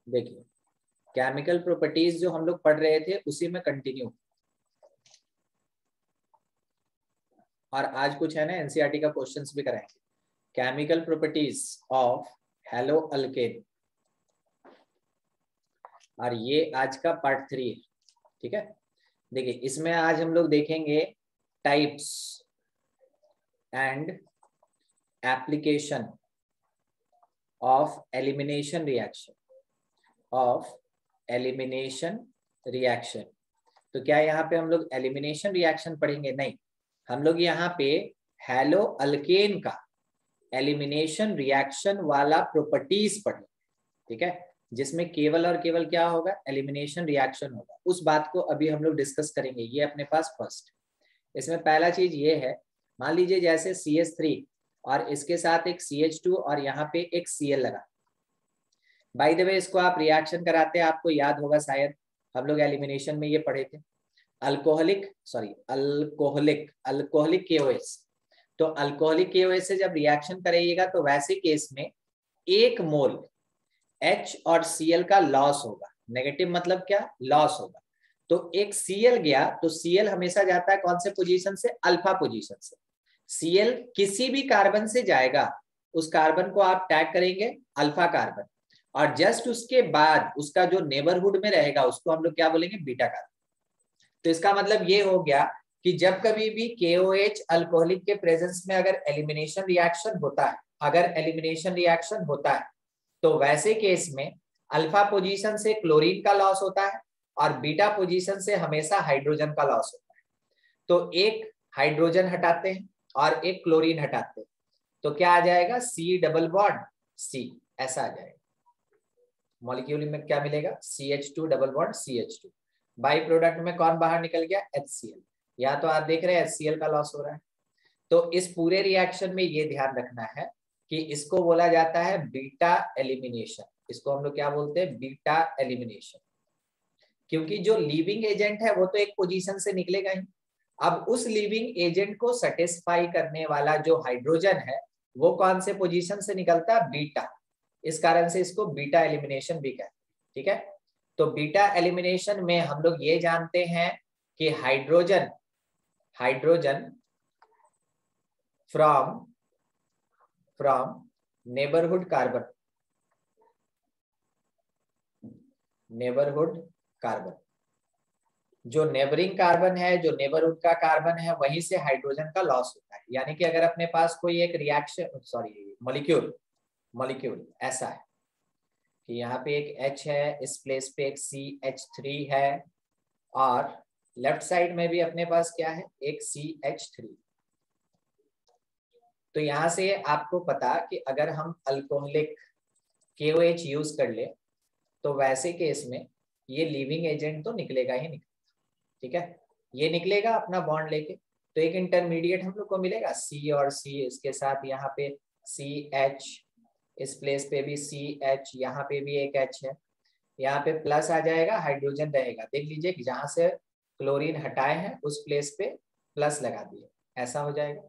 देखिए chemical properties जो हम लोग पढ़ रहे थे उसी में कंटिन्यू, और आज कुछ है ना एनसीईआरटी का क्वेश्चंस भी कराएंगे। Chemical properties of hello alkane, और ये आज का पार्ट 3 है, ठीक है। देखिए इसमें आज हम लोग देखेंगे types and application of elimination reaction, of elimination reaction. तो क्या यहाँ पे हम लोग एलिमिनेशन रिएक्शन पढ़ेंगे? नहीं, हम लोग यहाँ पे हेलो अल्केन का एलिमिनेशन रिएक्शन वाला प्रॉपर्टीज पढ़ेंगे, ठीक है, जिसमें केवल और केवल क्या होगा? एलिमिनेशन रिएक्शन होगा। उस बात को अभी हम लोग डिस्कस करेंगे। ये अपने पास फर्स्ट, इसमें पहला चीज ये है, मान लीजिए जैसे CH3 और इसके साथ एक CH2 और यहाँ पे एक Cl लगा। बाय द वे इसको आप रिएक्शन कराते हैं, आपको याद होगा शायद हम लोग एलिमिनेशन में ये पढ़े थे, अल्कोहलिक KOH। तो अल्कोहलिक KOH से जब रिएक्शन करिएगा तो वैसे केस में 1 मोल H और Cl का लॉस होगा। नेगेटिव मतलब क्या? लॉस होगा। तो एक Cl गया तो Cl हमेशा जाता है कौन से पोजीशन से? अल्फा पोजीशन से। Cl किसी भी कार्बन से जाएगा, उस कार्बन को आप टैग करेंगे अल्फा कार्बन, और जस्ट उसके बाद उसका जो नेबरहुड में रहेगा उसको हम लोग क्या बोलेंगे? Beta carbon. तो इसका मतलब ये हो गया कि जब कभी भी KOH अल्कोहलिक के प्रेजेंस में अगर एलिमिनेशन रिएक्शन होता है, तो वैसे केस में अल्फा पोजीशन से क्लोरीन का लॉस होता है और बीटा पोजीशन से हमेशा हाइड्रोजन का लॉस होता है। तो एक हाइड्रोजन हटाते हैं और एक क्लोरीन हटाते हैं, तो क्या आ जाएगा? C डबल बॉन्ड C, ऐसा आ जाएगा। मॉलिक्यूल में क्या मिलेगा? CH2 double bond CH2। By product में कौन बाहर निकल गया? HCl। या तो आप देख रहे हैं HCl का लॉस हो रहा है। तो इस पूरे रिएक्शन में ये ध्यान रखना है कि इसको बोला जाता है बीटा एलिमिनेशन। इसको हम लोग क्या बोलते हैं? Beta elimination. क्योंकि जो लीविंग एजेंट है वो तो एक पोजीशन से निकलेगा ही। अब उस लीविंग एजेंट को सेटिस्फाई करने वाला जो हाइड्रोजन है वो कौन से पोजीशन से निकलता है? बीटा। इस कारण से इसको बीटा एलिमिनेशन भी कहते हैं, ठीक है। तो बीटा एलिमिनेशन में हम लोग ये जानते हैं कि हाइड्रोजन फ्रॉम नेबरहुड कार्बन, जो नेबरिंग कार्बन है, जो नेबरहुड का कार्बन है, वहीं से हाइड्रोजन का लॉस होता है। यानी कि अगर अपने पास कोई एक मॉलिक्यूल ऐसा है कि यहाँ पे एक H है, इस प्लेस पे एक CH3 है, और लेफ्ट साइड में भी अपने पास क्या है? एक CH3। तो यहां से आपको पता कि अगर हम अल्कोहलिक KOH यूज कर ले तो वैसे केस में ये लिविंग एजेंट तो निकलेगा ही निकलेगा, ठीक है। ये निकलेगा अपना बॉन्ड लेके, तो एक इंटरमीडिएट हम लोग को मिलेगा C और C, इसके साथ यहाँ पे CH, इस प्लेस पे भी CH, यहाँ पे भी एक H है, यहाँ पे प्लस आ जाएगा, हाइड्रोजन रहेगा। देख लीजिए कि जहां से क्लोरीन हटाए हैं उस प्लेस पे प्लस लगा दिए, ऐसा हो जाएगा।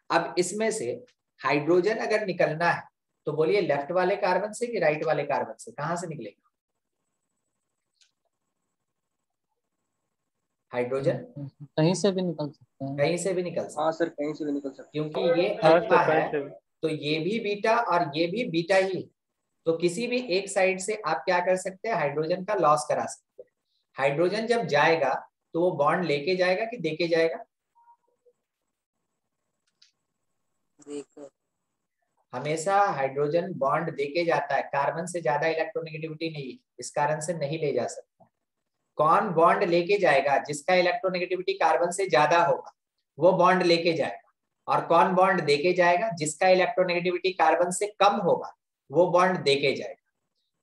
अब इसमें से हाइड्रोजन अगर निकलना है तो बोलिए लेफ्ट वाले कार्बन से कि राइट वाले कार्बन से? कहां से निकलेगा हाइड्रोजन? कहीं से भी निकल सकते हैं। कहीं से भी निकल सकता है। हाँ सर, कहीं से भी निकल सकते हैं। क्योंकि ये अल्फा है तो ये भी बीटा और ये भी बीटा ही है। तो किसी भी एक साइड से आप क्या कर सकते हैं? हाइड्रोजन का लॉस करा सकते हैं। हाइड्रोजन जब जाएगा तो वो बॉन्ड लेके जाएगा कि देके जाएगा? हमेशा हाइड्रोजन बॉन्ड देके जाता है, कार्बन से ज्यादा इलेक्ट्रोनेगेटिविटी नहीं है, इस कारण से नहीं ले जा सकता। कौन बॉन्ड लेके जाएगा? जिसका इलेक्ट्रोनेगेटिविटी कार्बन से ज्यादा होगा वो बॉन्ड लेके जाएगा, और कौन बॉन्ड देके जाएगा? जिसका इलेक्ट्रोनेगेटिविटी कार्बन से कम होगा वो बॉन्ड देके जाएगा।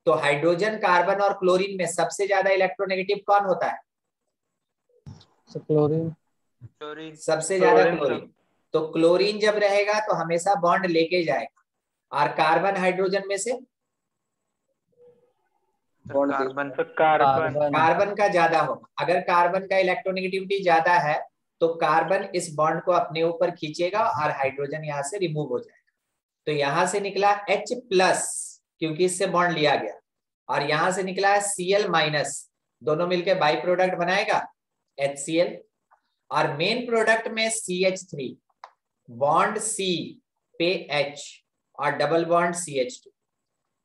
तो हाइड्रोजन, कार्बन और क्लोरीन में सबसे ज्यादा इलेक्ट्रोनेगेटिव कौन होता है? क्लोरीन। सबसे ज्यादा क्लोरीन। तो क्लोरीन जब रहेगा तो हमेशा बॉन्ड लेके जाएगा, और कार्बन हाइड्रोजन में से कार्बन का ज्यादा होगा। अगर कार्बन का इलेक्ट्रोनेगेटिविटी ज्यादा है तो कार्बन इस बॉन्ड को अपने ऊपर खींचेगा और हाइड्रोजन यहाँ से रिमूव हो जाएगा। तो यहाँ से निकला H+, क्योंकि इससे बॉन्ड लिया गया, और यहां से निकला है Cl माइनस, दोनों मिलकर बाई प्रोडक्ट बनाएगा HCl, और मेन प्रोडक्ट में CH3 बॉन्ड C पे H और डबल बॉन्ड CH2।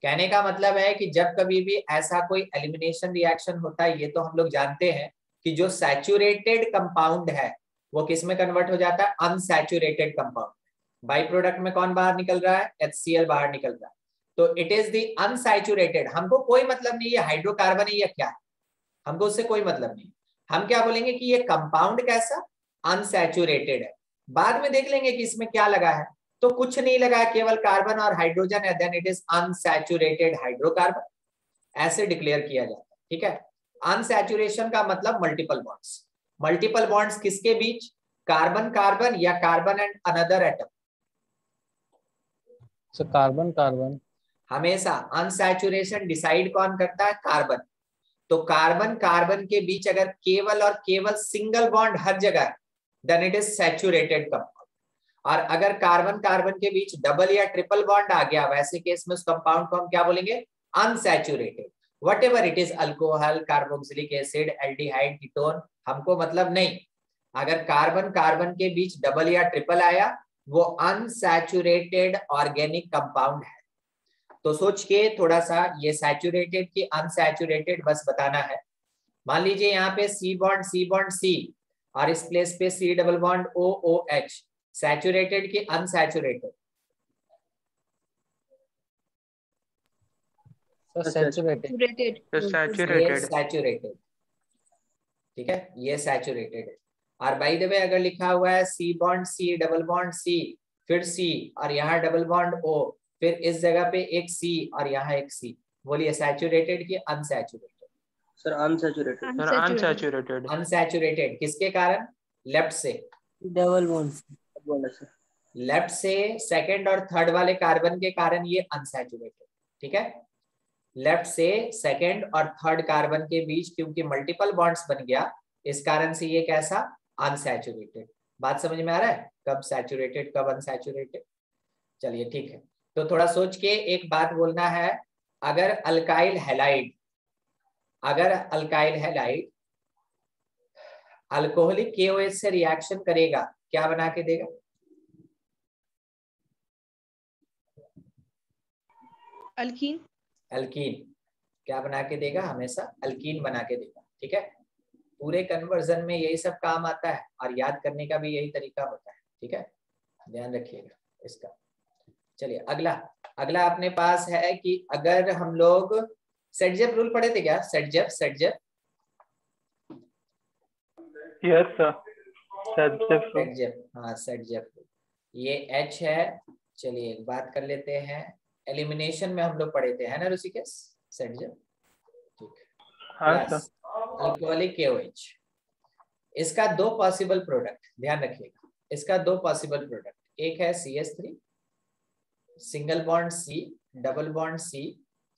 कहने का मतलब है कि जब कभी भी ऐसा कोई एलिमिनेशन रिएक्शन होता है, ये तो हम लोग जानते हैं कि जो सैचुरेटेड कंपाउंड है वो किस में कन्वर्ट हो जाता है, अनसैचुरेटेड कंपाउंड। बाई प्रोडक्ट में कौन बाहर निकल रहा है, HCl बाहर निकल रहा है। तो इट इज द अनसैचुरेटेड। हमको कोई मतलब नहीं ये हाइड्रोकार्बन है या क्या है, हमको उससे कोई मतलब नहीं। हम क्या बोलेंगे कि ये कंपाउंड कैसा, अनसैचुरेटेड है। बाद में देख लेंगे कि इसमें क्या लगा है, तो कुछ नहीं लगा है, केवल कार्बन और हाइड्रोजन है, then it is unsaturated hydrocarbon, ऐसे डिक्लेयर किया जाता है। ठीक है, अनसैचुरेशन का मतलब मल्टीपल बॉन्ड्स। मल्टीपल बॉन्ड्स किसके बीच, कार्बन कार्बन या carbon and another atom. Carbon carbon. हमेशा अनसैचुरेशन डिसाइड कौन करता है, कार्बन। तो कार्बन कार्बन के बीच अगर केवल और केवल सिंगल बॉन्ड हर जगह, then it is saturated compound. और अगर कार्बन कार्बन के बीच डबल या ट्रिपल बॉन्ड आ गया, वैसे केस में उस कंपाउंड को हम क्या बोलेंगे, unsaturated. What ever it is, alcohol, carboxylic acid, aldehyde, ketone, हमको मतलब नहीं। अगर कार्बन कार्बन के बीच डबल या ट्रिपल आया, वो अनसैचुरेटेड ऑर्गेनिक कंपाउंड है। तो सोच के थोड़ा सा ये सैचुरेटेड की अनसैचुरेटेड बस बताना है। मान लीजिए यहाँ पे C बॉन्ड C और इस प्लेस पे C double bond OOH, saturated की अनसैचुरेटेड, सैचुरेटेड। सैचुरेटेड। ठीक है, ये सैचुरेटेड है। और बाय द वे अगर लिखा हुआ है C bond C double bond C, फिर C और यहाँ डबल बॉन्ड O, फिर इस जगह पे एक C और यहाँ एक C, बोलिए सैचुरेटेड की unsaturated. Sir unsaturated. Sir unsaturated. Unsaturated किसके कारण, लेफ्ट से, डबल बॉन्ड सर, लेफ्ट से सेकंड और थर्ड वाले कार्बन के कारण ये अनसैचुरेटेड। ठीक है, लेफ्ट से सेकंड और थर्ड कार्बन के बीच क्योंकि मल्टीपल बॉन्ड्स बन गया, इस कारण से ये कैसा, अनसैचुरेटेड। बात समझ में आ रहा है, कब सैचुरेटेड कब अनसैचुरेटेड। चलिए ठीक है, तो थोड़ा सोच के एक बात बोलना है। अगर अल्काइल हैलाइड, अगर अल्काइल हैलाइड अल्कोहलिक KOH से रिएक्शन करेगा, क्या बना के देगा, अल्कीन। अल्कीन। क्या बना के देगा, हमेशा अल्कीन बना के देगा। ठीक है, पूरे कन्वर्जन में यही सब काम आता है और याद करने का भी यही तरीका होता है। ठीक है, ध्यान रखिएगा इसका। चलिए अगला, अगला अपने पास है कि अगर हम लोग सेटजेफ रूल पढ़े थे क्या, सेटजेफ सेटजेफ यस सर, सेटजेफ। हाँ सेटजेफ, ये H है। चलिए एक बात कर लेते हैं, एलिमिनेशन में हम लोग पढ़े थे, है ना ऋषिकेश, सेटजेफ। ठीक है, प्लस अल्कोहलिक KOH। इसका दो पॉसिबल प्रोडक्ट, ध्यान रखिएगा, इसका दो पॉसिबल प्रोडक्ट, एक है CH3 single bond C double bond C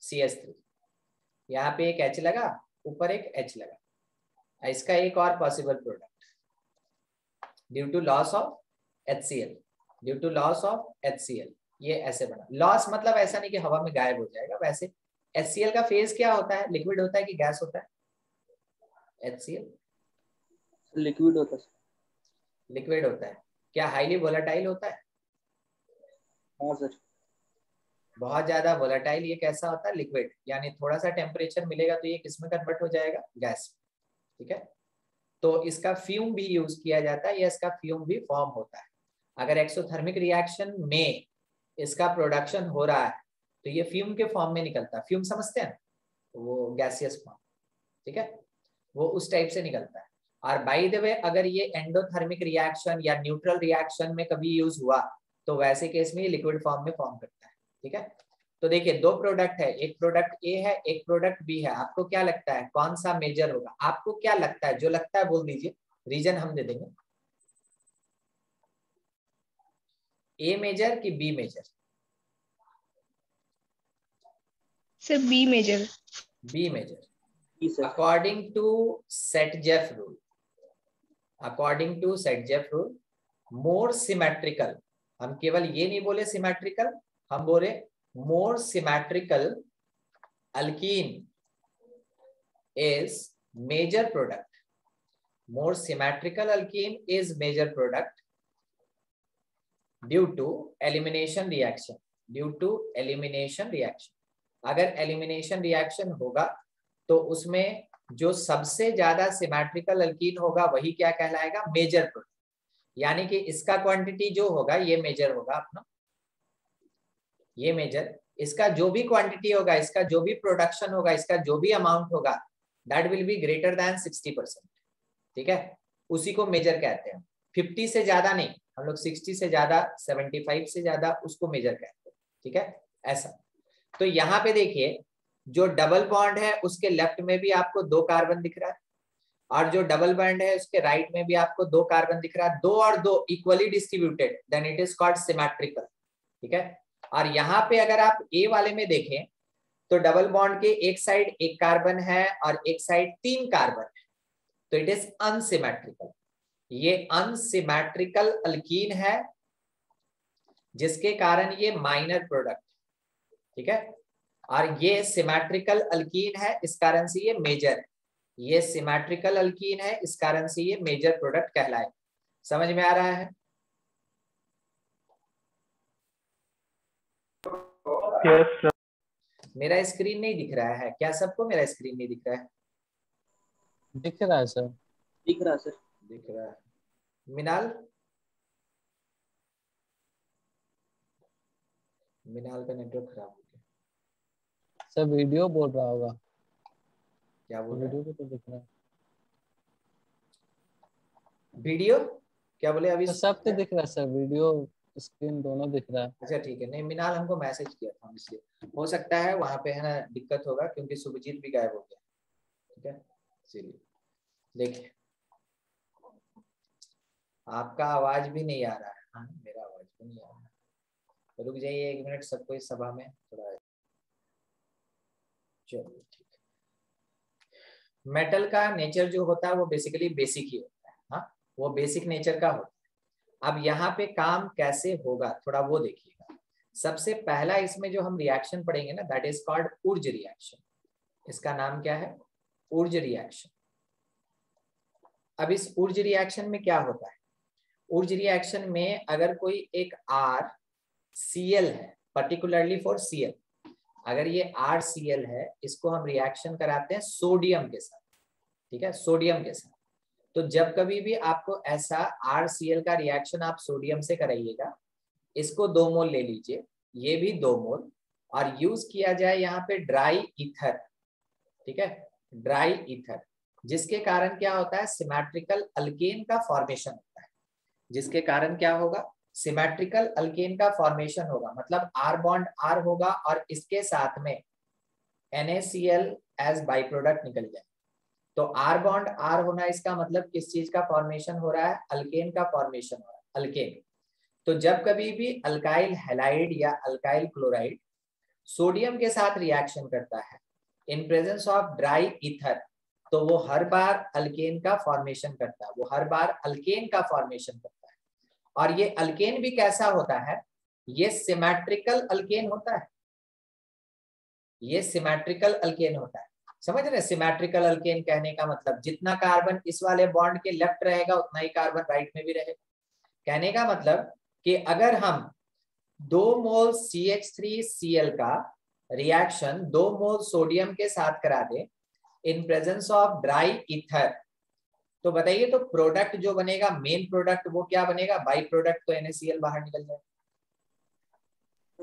CH3, यहाँ पे एक H लगा, ऊपर एक H लगा। इसका एक और possible product, due to loss of HCl, due to loss of HCl, ये ऐसे बना। लॉस मतलब ऐसा नहीं कि हवा में गायब हो जाएगा, वैसे HCl का फेज क्या होता है, लिक्विड होता है कि गैस होता है, HCl लिक्विड होता है। लिक्विड होता है। क्या हाईली वोलेटाइल होता है, हाँ सर, बहुत ज्यादा वोलेटाइल। ये कैसा होता है, लिक्विड, यानी थोड़ा सा टेम्परेचर मिलेगा तो ये किसमें कन्वर्ट हो जाएगा, गैस। ठीक है, तो इसका फ्यूम भी यूज किया जाता है या इसका फ्यूम भी फॉर्म होता है। अगर एक्सोथर्मिक रिएक्शन में इसका प्रोडक्शन हो रहा है तो ये फ्यूम के फॉर्म में निकलता है। फ्यूम समझते हैं, वो गैसियस फॉर्म। ठीक है, वो उस टाइप से निकलता है। और बाय द वे अगर ये एंडोथर्मिक रिएक्शन या न्यूट्रल रिएक्शन में कभी यूज हुआ तो वैसे केस में ये लिक्विड फॉर्म में फॉर्म करता है। ठीक है, तो देखिए दो प्रोडक्ट है, एक प्रोडक्ट A है, एक प्रोडक्ट B है। आपको क्या लगता है कौन सा मेजर होगा, आपको क्या लगता है, जो लगता है बोल दीजिए, रीजन हम दे देंगे। A मेजर कि B major, sir B major. B major according to Saytzeff rule, according to Saytzeff rule more symmetrical, हम केवल ये नहीं बोले सिमेट्रिकल, हम बोले more symmetrical alkene is major product. More symmetrical alkene is major product due to elimination reaction. Due to elimination reaction. अगर elimination reaction होगा तो उसमें जो सबसे ज्यादा सिमेट्रिकल अल्कीन होगा वही क्या कहलाएगा? Major product. यानी कि इसका क्वांटिटी जो होगा ये मेजर होगा अपना, ये मेजर, इसका जो भी क्वांटिटी होगा, इसका जो भी प्रोडक्शन होगा, इसका जो भी अमाउंट होगा, that will be greater than 60%। ठीक है, उसी को मेजर कहते हैं। 50 से ज्यादा नहीं, हम लोग 60 से ज्यादा, 75 से ज्यादा, उसको मेजर कहते हैं। ठीक है, ऐसा। तो यहाँ पे देखिए जो डबल बॉन्ड है उसके लेफ्ट में भी आपको 2 कार्बन दिख रहा है, और जो डबल बॉन्ड है उसके राइट में भी आपको 2 कार्बन दिख रहा है। 2 और 2 equally distributed, then it is called symmetrical. ठीक है, और यहाँ पे अगर आप ए वाले में देखें तो डबल बॉन्ड के एक साइड 1 कार्बन है और एक साइड 3 कार्बन है, तो इट इज अनसिमेट्रिकल। ये अनसिमेट्रिकल अल्कीन है जिसके कारण ये माइनर प्रोडक्ट। ठीक है, और ये सिमेट्रिकल अल्कीन है इस कारण से ये मेजर है। ये सिमेट्रिकल अल्कीन है इस कारण से ये मेजर प्रोडक्ट कहलाए। समझ में आ रहा है? Yes, sir. मेरा स्क्रीन नहीं दिख रहा है क्या? सबको मेरा स्क्रीन नहीं दिख रहा है? दिख रहा है सर। दिख रहा सर। दिख रहा है। मिनाल, मिनाल का नेटवर्क खराब हो गया। सर वीडियो बोल रहा होगा। क्या बोल रहा है? वीडियो को तो दिख रहा है। वीडियो क्या बोले अभी? तो सब तो दिख रहा है सर, वीडियो स्क्रीन दोनों दिख रहा है। अच्छा ठीक है, नहीं मिनाल हमको मैसेज किया था, इसलिए हो सकता है वहां पे है ना दिक्कत होगा, क्योंकि सुभजीत भी गायब हो गया। ठीक है, चलिए देखिए, आपका आवाज भी नहीं आ रहा है। हाँ, मेरा आवाज भी नहीं आ रहा है। रुक जाइए 1 मिनट, सबको इस सभा में थोड़ा। चलिए ठीक है। मेटल का नेचर जो होता है वो बेसिकली बेसिक ही होता है। हाँ, वो बेसिक नेचर का होता है। अब यहाँ पे काम कैसे होगा थोड़ा वो देखिएगा। सबसे पहला इसमें जो हम रिएक्शन पढ़ेंगे ना, that is called Wurtz reaction. इसका नाम क्या है? Wurtz reaction. अब इस ऊर्ज रिएक्शन में क्या होता है? ऊर्ज रिएक्शन में अगर कोई एक RCl है, पर्टिकुलरली फॉर Cl, अगर ये RCl है, इसको हम रिएक्शन कराते हैं सोडियम के साथ। ठीक है, सोडियम के साथ। तो जब कभी भी आपको ऐसा RCl का रिएक्शन आप सोडियम से कराइएगा, इसको 2 मोल ले लीजिए, ये भी 2 मोल, और यूज किया जाए यहाँ पे ड्राई ईथर। ठीक है, ड्राई ईथर, जिसके कारण क्या होता है? सिमेट्रिकल अल्केन का फॉर्मेशन होता है। जिसके कारण क्या होगा? सिमेट्रिकल अल्केन का फॉर्मेशन होगा, मतलब R बॉन्ड R होगा और इसके साथ में NaCl एज बाई प्रोडक्ट निकल जाए। तो R बॉन्ड R होना, इसका मतलब किस चीज का फॉर्मेशन हो रहा है? अल्केन का फॉर्मेशन हो रहा है, अल्केन। तो जब कभी भी अल्काइल हैलाइड या अल्काइल क्लोराइड सोडियम के साथ रिएक्शन करता है इन प्रेजेंस ऑफ ड्राई ईथर, तो वो हर बार अल्केन का फॉर्मेशन करता है, वो हर बार अल्केन का फॉर्मेशन करता है। और ये अल्केन भी कैसा होता है? ये सिमेट्रिकल अल्केन होता है। ये सिमेट्रिकल अल्केन होता है। समझ रहे? सिमेट्रिकल अल्केन कहने का मतलब जितना कार्बन इस वाले बॉन्ड के लेफ्ट रहेगा उतना ही कार्बन राइट में भी रहेगा। कहने का मतलब कि अगर हम 2 मोल CH3Cl का रिएक्शन 2 मोल सोडियम के साथ करा दे in presence of dry ether, तो बताइए तो प्रोडक्ट जो बनेगा, मेन प्रोडक्ट, वो क्या बनेगा? बाई प्रोडक्ट तो NaCl बाहर निकल जाएगा।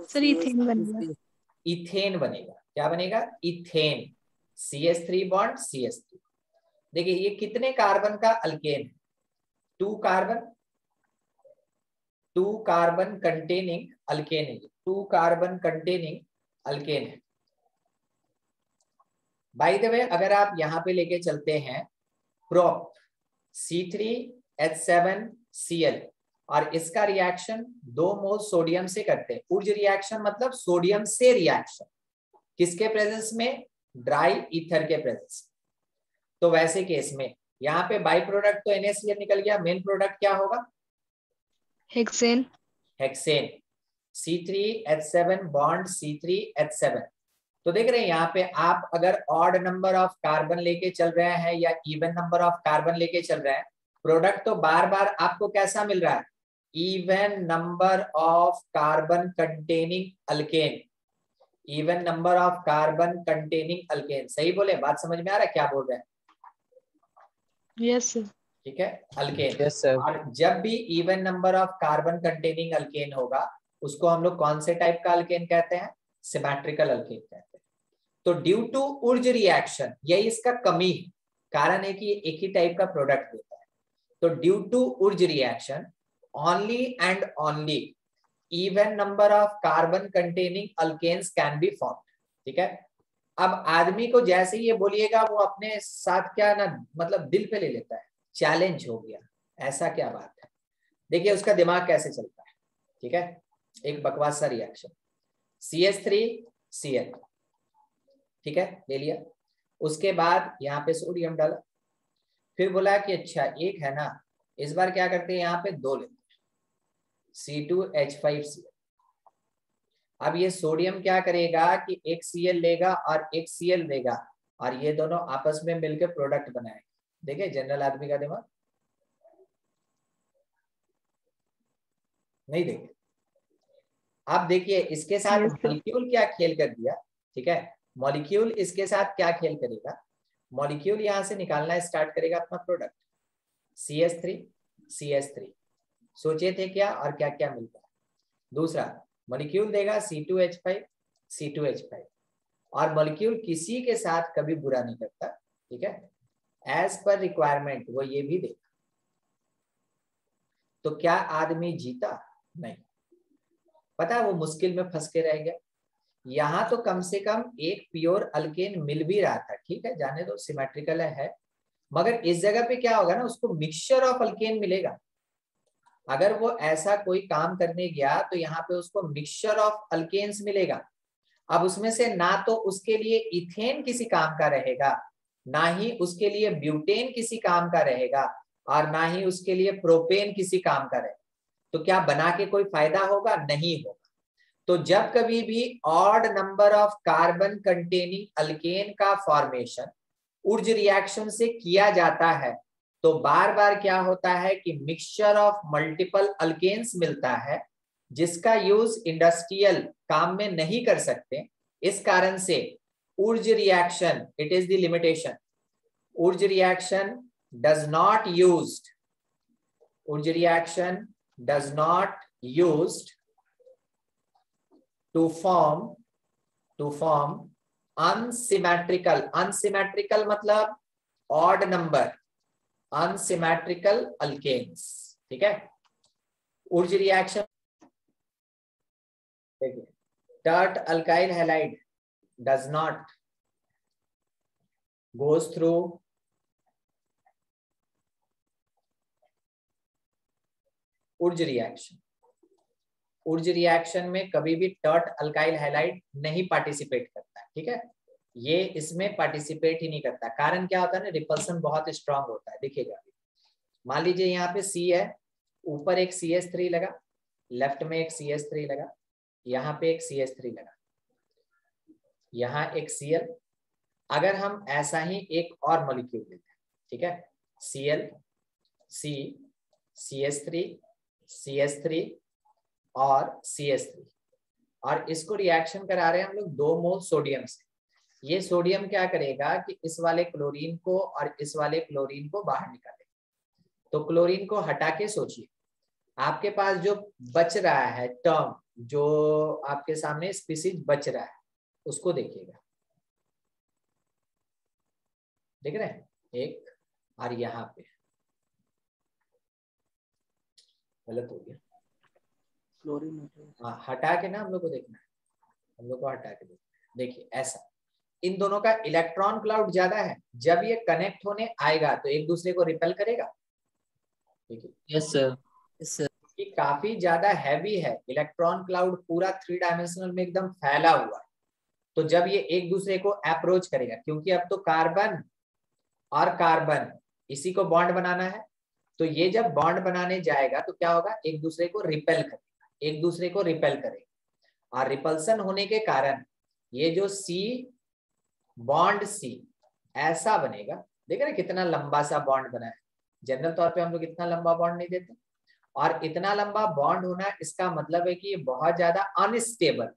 सर इथेन बनेगा। इथेन बनेगा। क्या बनेगा? इथेन। CH3 bond CH3। देखिए ये कितने कार्बन का अल्केन है? 2 कार्बन, 2 कार्बन कंटेनिंग अल्केन है। 2 कार्बन कंटेनिंग अल्केन है। बाय द वे, अगर आप यहाँ पे लेके चलते हैं प्रोप C3H7Cl और इसका रिएक्शन 2 मोल सोडियम से करते हैं। ऊर्ज रिएक्शन मतलब सोडियम से रिएक्शन, किसके प्रेजेंस में? ड्राई ईथर के प्रेजेंस। तो वैसे केस में यहाँ पे बाई प्रोडक्ट तो NaCl निकल गया, मेन प्रोडक्ट क्या होगा? Hexane. Hexane. C3H7 bond C3H7, तो देख रहे हैं यहाँ पे आप अगर ऑड नंबर ऑफ कार्बन लेके चल रहे हैं या इवन नंबर ऑफ कार्बन लेके चल रहे हैं, प्रोडक्ट तो बार बार आपको कैसा मिल रहा है, even number of carbon containing alkane, even number of carbon containing alkane. सही बोले? बात समझ में आ रहा है क्या बोल रहे हैं? Yes sir. ठीक है, अल्केन। Yes sir. और जब भी even number of carbon containing alkane होगा उसको हम लोग कौन से टाइप का अल्केन कहते हैं? सिमेट्रिकल अल्केन कहते हैं। तो ड्यू टू उर्ज रिएक्शन, यही इसका कमी है, कारण है कि एक ही टाइप का प्रोडक्ट देता है। तो due to Wurtz reaction only and only even number of carbon containing alkanes can be formed. ठीक है, अब आदमी को जैसे ही ये बोलिएगा वो अपने साथ क्या ना मतलब दिल पे ले लेता है, चैलेंज हो गया, ऐसा क्या बात है। देखिए उसका दिमाग कैसे चलता है। ठीक है, एक बकवास सा रिएक्शन, CH3Cl, ठीक है, ले लिया। उसके बाद यहाँ पे सोडियम डाला, फिर बोला कि अच्छा एक है ना, इस बार क्या करते हैं यहाँ पे 2 लेते हैं, C2H5Cl। अब ये सोडियम क्या करेगा कि एक Cl लेगा और एक Cl लेगा और ये दोनों आपस में मिलकर प्रोडक्ट बनाएंगे। देखिए जनरल आदमी का दिमाग नहीं देखे। अब देखिए इसके साथ मॉलिक्यूल क्या खेल कर दिया। ठीक है, मॉलिक्यूल इसके साथ क्या खेल करेगा, मॉलिक्यूल यहां से निकालना स्टार्ट करेगा अपना प्रोडक्ट, CH3 सोचे थे क्या और क्या क्या मिलता है। दूसरा मॉलिक्यूल देगा C2H5 और मॉलिक्यूल किसी के साथ कभी बुरा नहीं करता। ठीक है, एज पर रिक्वायरमेंट वो ये भी देगा। तो क्या आदमी जीता? नहीं, पता वो मुश्किल में फंस के रह गया। यहां तो कम से कम एक प्योर अल्केन मिल भी रहा था। ठीक है, जाने दो सिमेट्रिकल है, मगर इस जगह पे क्या होगा ना, उसको मिक्सचर ऑफ अल्केन मिलेगा। अगर वो ऐसा कोई काम करने गया तो यहाँ पे उसको मिक्सचर ऑफ अल्केन्स मिलेगा। अब उसमें से ना तो उसके लिए इथेन किसी काम का रहेगा, ना ही उसके लिए ब्यूटेन किसी काम का रहेगा, और ना ही उसके लिए प्रोपेन किसी काम का रहेगा। तो क्या बना के कोई फायदा होगा? नहीं होगा। तो जब कभी भी odd number of carbon containing alkane का फॉर्मेशन उर्ज रिएक्शन से किया जाता है तो बार बार क्या होता है कि मिक्सचर ऑफ मल्टीपल अल्केन्स मिलता है, जिसका यूज इंडस्ट्रियल काम में नहीं कर सकते। इस कारण से Wurtz reaction, it is the limitation, Wurtz reaction does not used, Wurtz reaction does not used to form unsymmetrical मतलब odd number unsymmetrical alkanes। ठीक है, उर्ज रिएक्शन देखिए, tert alkyl halide does not goes through Urja reaction. Urja reaction में कभी भी tert alkyl halide नहीं participate करता। ठीक है, ये इसमें पार्टिसिपेट ही नहीं करता। कारण क्या होता है ना, रिपल्सन बहुत स्ट्रांग होता है। देखिएगा, मान लीजिए यहाँ पे C है, ऊपर एक CH3 लगा, लेफ्ट में एक CH3 लगा, यहाँ पे एक CH3 लगा, यहाँ एक Cl। अगर हम ऐसा ही एक और मॉलिक्यूल लेते हैं, ठीक है, Cl, C, CH3, CH3 और CH3, और इसको रिएक्शन करा रहे हैं हम लोग 2 मोल सोडियम से। ये सोडियम क्या करेगा कि इस वाले क्लोरीन को और इस वाले क्लोरीन को बाहर निकालेगा। तो क्लोरीन को हटा के सोचिए, आपके पास जो बच रहा है टर्म, जो आपके सामने स्पीसीज बच रहा है, उसको देखिएगा, देख रहे हैं, एक, और यहाँ पे गलत हो गया, क्लोरीन हाँ, हटा के ना हम लोग को देखना है, हम लोग को हटा के देखना है। देखिए ऐसा, इन दोनों का इलेक्ट्रॉन क्लाउड ज्यादा है, जब ये कनेक्ट होने आएगा तो एक दूसरे को रिपेल करेगा। देखिए, यस सर, यस सर। ये काफी ज्यादा हैवी है, इलेक्ट्रॉन क्लाउड पूरा 3 डायमेंशनल में एकदम फैला हुआ है। तो जब ये एक दूसरे को अप्रोच करेगा, क्योंकि अब तो कार्बन और कार्बन इसी को बॉन्ड बनाना है, तो ये जब बॉन्ड बनाने जाएगा तो क्या होगा, एक दूसरे को रिपेल करेगा, एक दूसरे को रिपेल करेगा। और रिपल्सन होने के कारण ये जो C बॉन्ड C ऐसा बनेगा, देख रहे कितना लंबा सा बॉन्ड बना है। जनरल तौर पे हम लोग इतना लंबा बॉन्ड नहीं देते, और इतना लंबा बॉन्ड होना इसका मतलब है कि ये बहुत ज्यादा अनस्टेबल।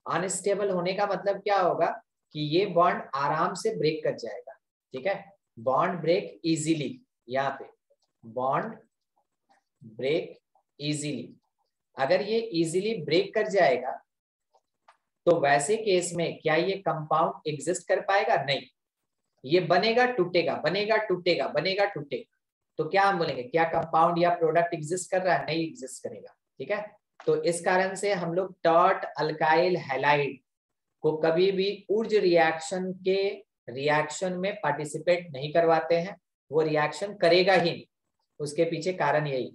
अनस्टेबल होने का मतलब क्या होगा कि ये बॉन्ड आराम से ब्रेक कर जाएगा, ठीक है। बॉन्ड ब्रेक इजीली, यहाँ पे बॉन्ड ब्रेक इजीली। अगर ये इजीली ब्रेक कर जाएगा तो वैसे केस में क्या ये कंपाउंड एग्जिस्ट कर पाएगा? नहीं, ये बनेगा टूटेगा, बनेगा टूटेगा, बनेगा टूटेगा। तो क्या हम बोलेंगे, क्या कंपाउंड या प्रोडक्ट एग्जिस्ट कर रहा है? नहीं एग्जिस्ट करेगा, ठीक है। तो इस कारण से हम लोग टॉर्ट अल्काइल हैलाइड को कभी भी ऊर्ज रिएक्शन के रिएक्शन में पार्टिसिपेट नहीं करवाते हैं, वो रिएक्शन करेगा ही नहीं। उसके पीछे कारण यही,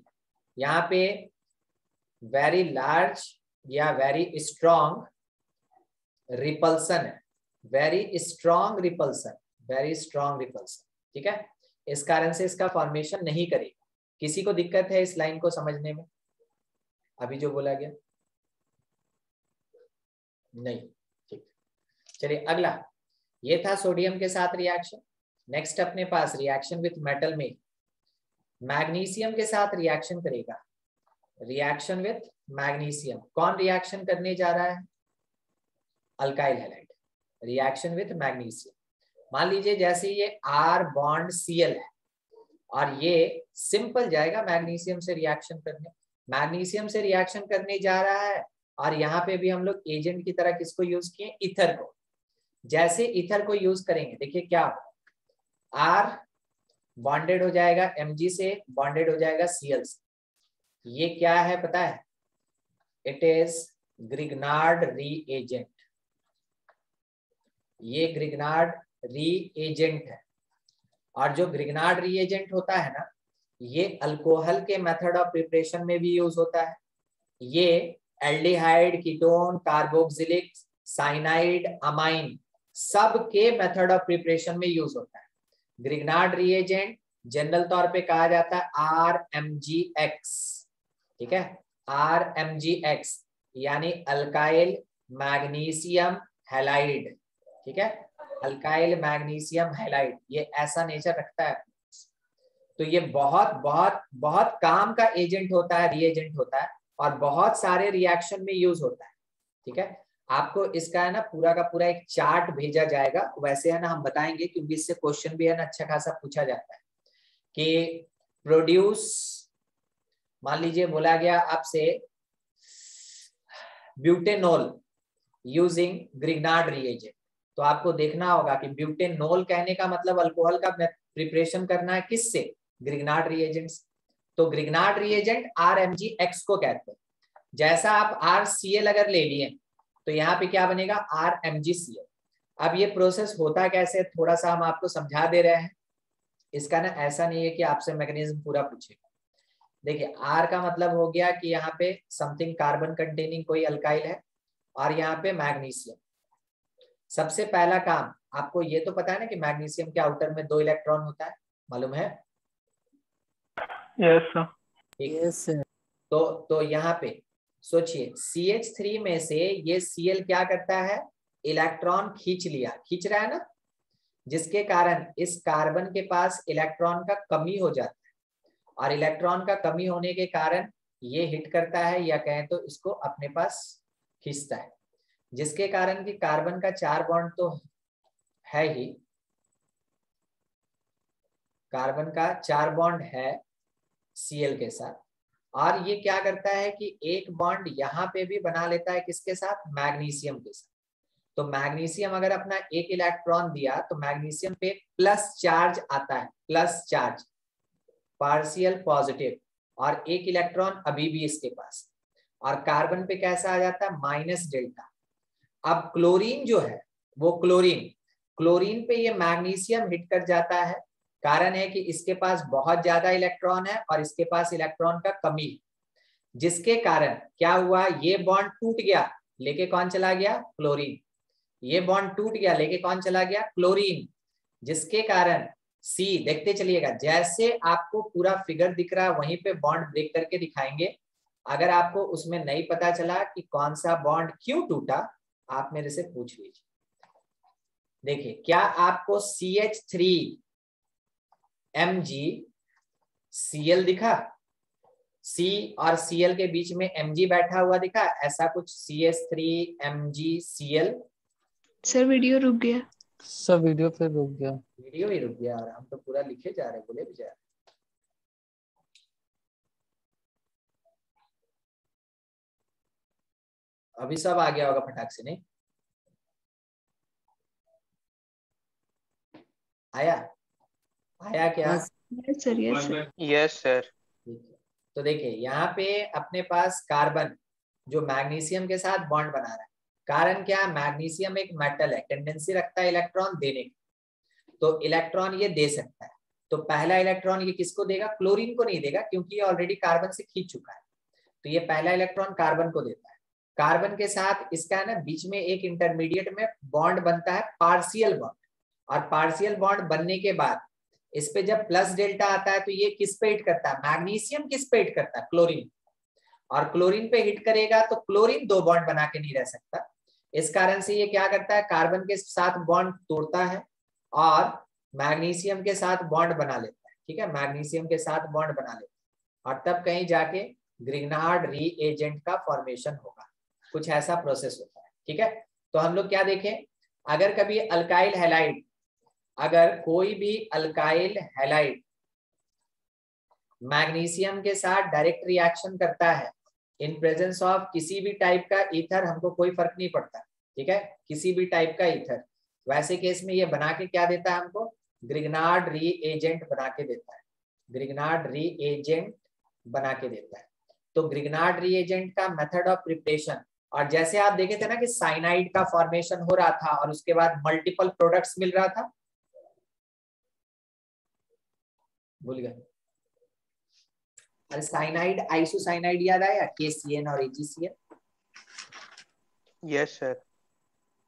यहाँ पे वेरी लार्ज या वेरी स्ट्रॉन्ग रिपल्सन है, very strong repulsion, very strong repulsion, ठीक है। इस कारण से इसका फॉर्मेशन नहीं करेगा। किसी को दिक्कत है इस लाइन को समझने में, अभी जो बोला गया? नहीं, ठीक। चलिए अगला, ये था सोडियम के साथ रिएक्शन। नेक्स्ट अपने पास रिएक्शन विथ मेटल में मैग्नीशियम के साथ रिएक्शन करेगा। रिएक्शन विथ मैग्नीशियम, कौन रिएक्शन करने जा रहा है? Alkyl halide, reaction with magnesium. मान लीजिए जैसे ये R बॉन्ड Cl है और ये सिंपल जाएगा मैग्नीशियम से रिएक्शन करने। मैग्नीशियम से रिएक्शन करने जा रहा है और यहाँ पे भी हम लोग एजेंट की तरह किसको यूज किए? ईथर को। जैसे ईथर को यूज करेंगे, देखिए क्या R बॉन्डेड हो जाएगा Mg से, बॉन्डेड हो जाएगा Cl से। ये क्या है पता है? It is Grignard reagent. ये ग्रिग्नार्ड रीएजेंट है, और जो ग्रिग्नार्ड रीएजेंट होता है ना, ये अल्कोहल के मेथड ऑफ प्रिपरेशन में भी यूज होता है। ये aldehyde, ketone, carboxylic, cyanide, amine सब के मेथड ऑफ प्रिपरेशन में यूज होता है। ग्रिग्नार्ड रीएजेंट जनरल तौर पे कहा जाता है RMgX, ठीक है, RMgX यानी अल्काइल मैग्नीशियम हैलाइड, ठीक है, अल्काइल मैग्नीशियम हैलाइड। ये ऐसा नेचर रखता है, तो ये बहुत बहुत बहुत काम का एजेंट होता है, रिएजेंट होता है, और बहुत सारे रिएक्शन में यूज होता है, ठीक है। आपको इसका है ना पूरा का पूरा एक चार्ट भेजा जाएगा, वैसे है ना हम बताएंगे, क्योंकि इससे क्वेश्चन भी है ना अच्छा खासा पूछा जाता है कि प्रोड्यूस, मान लीजिए बोला गया आपसे ब्यूटेनॉल यूजिंग ग्रिग्नार्ड रिएजेंट, तो आपको देखना होगा कि ब्यूटेनॉल कहने का मतलब अल्कोहल का प्रिपरेशन करना है किससे? Grignard reagent. तो ग्रिग्नार्ड रिएजेंट RMgX को कहते हैं। जैसा आप RCl अगर ले लिए तो यहाँ पे क्या बनेगा? RMgCl। अब ये प्रोसेस होता कैसे, थोड़ा सा हम आपको समझा दे रहे हैं। इसका ना ऐसा नहीं है कि आपसे मैकेनिज्म पूरा पूछेगा। देखिए R का मतलब हो गया कि यहाँ पे समथिंग कार्बन कंटेनिंग कोई अल्काइल है, और यहाँ पे मैग्नीशियम। सबसे पहला काम आपको ये तो पता है ना कि मैग्नीशियम के आउटर में 2 इलेक्ट्रॉन होता है, मालूम है? Yes sir. Yes sir. तो यहाँ पे सोचिए CH3 में से ये Cl क्या करता है? इलेक्ट्रॉन खींच लिया, खींच रहा है ना, जिसके कारण इस कार्बन के पास इलेक्ट्रॉन का कमी हो जाता है, और इलेक्ट्रॉन का कमी होने के कारण ये हिट करता है, या कहें तो इसको अपने पास खींचता है, जिसके कारण कि कार्बन का 4 बॉन्ड तो है ही, कार्बन का 4 बॉन्ड है Cl के साथ, और ये क्या करता है कि एक बॉन्ड यहाँ पे भी बना लेता है, किसके साथ? मैग्नीशियम के साथ। तो मैग्नीशियम अगर अपना 1 इलेक्ट्रॉन दिया तो मैग्नीशियम पे प्लस चार्ज आता है, प्लस चार्ज, पार्शियल पॉजिटिव, और 1 इलेक्ट्रॉन अभी भी इसके पास, और कार्बन पे कैसा आ जाता है? Minus delta. अब क्लोरीन जो है वो क्लोरीन पे ये मैग्नीशियम हिट कर जाता है, कारण है कि इसके पास बहुत ज्यादा इलेक्ट्रॉन है और इसके पास इलेक्ट्रॉन का कमी है, जिसके कारण क्या हुआ? ये बॉन्ड टूट गया, लेके कौन चला गया? क्लोरीन। ये बॉन्ड टूट गया, लेके कौन चला गया? क्लोरीन, जिसके कारण C, देखते चलिएगा, जैसे आपको पूरा फिगर दिख रहा है वहीं पे बॉन्ड ब्रेक करके दिखाएंगे। अगर आपको उसमें नहीं पता चला कि कौन सा बॉन्ड क्यों टूटा, आप मेरे से पूछ लीजिए। देखिए, क्या आपको CH3Mg Cl दिखा? C और Cl के बीच में Mg बैठा हुआ दिखा? ऐसा कुछ CH3Mg Cl। सर वीडियो रुक गया। सब वीडियो फिर रुक गया। वीडियो ही रुक गया और हम तो पूरा लिखे जा रहे, बोले भी जा रहे। अभी सब आ गया होगा फटाक से, नहीं आया? आया क्या? Yes sir, yes sir. Yes sir. ठीक है, तो देखिए यहाँ पे अपने पास कार्बन जो मैग्नीशियम के साथ बॉन्ड बना रहा है। कारण क्या? मैग्नीशियम एक मेटल है, टेंडेंसी रखता है इलेक्ट्रॉन देने की, तो इलेक्ट्रॉन ये दे सकता है। तो पहला इलेक्ट्रॉन ये किसको देगा? क्लोरीन को नहीं देगा, क्योंकि ये ऑलरेडी कार्बन से खींच चुका है। तो ये पहला इलेक्ट्रॉन कार्बन को देता है। कार्बन के साथ इसका है ना बीच में एक इंटरमीडिएट में बॉन्ड बनता है, पार्शियल बॉन्ड। और पार्शियल बॉन्ड बनने के बाद इस पे जब प्लस डेल्टा आता है तो ये किस पे हिट करता है? मैग्नीशियम किस पे हिट करता है? क्लोरीन। और क्लोरीन पे हिट करेगा तो क्लोरीन दो बॉन्ड बना के नहीं रह सकता। इस कारण से ये क्या करता है? कार्बन के साथ बॉन्ड तोड़ता है और मैग्नीशियम के साथ बॉन्ड बना लेता है। ठीक है, मैग्नीशियम के साथ बॉन्ड बना लेता है और तब कहीं जाके ग्रिग्नार्ड रीएजेंट का फॉर्मेशन होगा। कुछ ऐसा प्रोसेस होता है। ठीक है, तो हम लोग क्या देखें, अगर कभी अल्काइल हैलाइड, अगर कोई भी अल्काइल हैलाइड मैग्नीशियम के साथ डायरेक्ट रिएक्शन करता है इन प्रेजेंस ऑफ किसी भी टाइप का ईथर, हमको कोई फर्क नहीं पड़ता। ठीक है, किसी भी टाइप का ईथर, वैसे केस में ये बना के क्या देता है हमको? ग्रिग्नार्ड रीएजेंट बना के देता है। ग्रिग्नार्ड रीएजेंट बना के देता है। तो ग्रिग्नार्ड रीएजेंट का मेथड ऑफ प्रिपरेशन, और जैसे आप देखे थे ना कि साइनाइड का फॉर्मेशन हो रहा था और उसके बाद मल्टीपल प्रोडक्ट्स मिल रहा था, भूल गए? अरे साइनाइड, आइसोसाइनाइड याद आया? KCN और AgCN। Yes sir.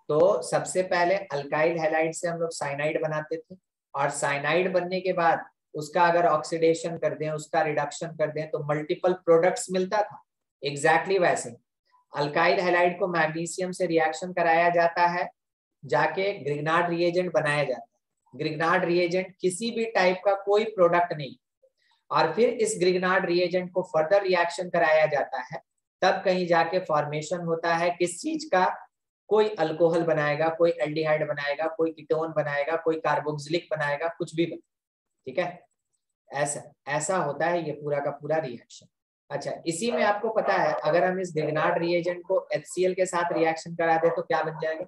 तो सबसे पहले अल्काइल हैलाइड से हम लोग साइनाइड बनाते थे, और साइनाइड बनने के बाद उसका अगर ऑक्सीडेशन कर दें, उसका रिडक्शन कर दें, तो मल्टीपल प्रोडक्ट्स मिलता था। एग्जैक्टली वैसे अल्काइल हैलाइड को मैग्नीशियम से रिएक्शन कराया जाता है, जाके ग्रिग्नार्ड रिएजेंट बनाया जाता है। ग्रिग्नार्ड रिएजेंट किसी भी टाइप का कोई प्रोडक्ट नहीं, और फिर इस ग्रिग्नार्ड रिएजेंट को फर्दर रिएक्शन कराया जाता है, तब कहीं जाके फॉर्मेशन होता है किस चीज का? कोई अल्कोहल बनाएगा, कोई एल्डिहाइड बनाएगा, कोई कीटोन बनाएगा, कोई कार्बोक्सिलिक बनाएगा, कुछ भी बनाएगा। ठीक है, ऐसा ऐसा होता है ये पूरा का पूरा रिएक्शन। अच्छा, इसी में आपको पता है अगर हम इस ग्रिग्नार्ड रिएजेंट को HCl के साथ रिएक्शन करा दे तो क्या बन जाएगा?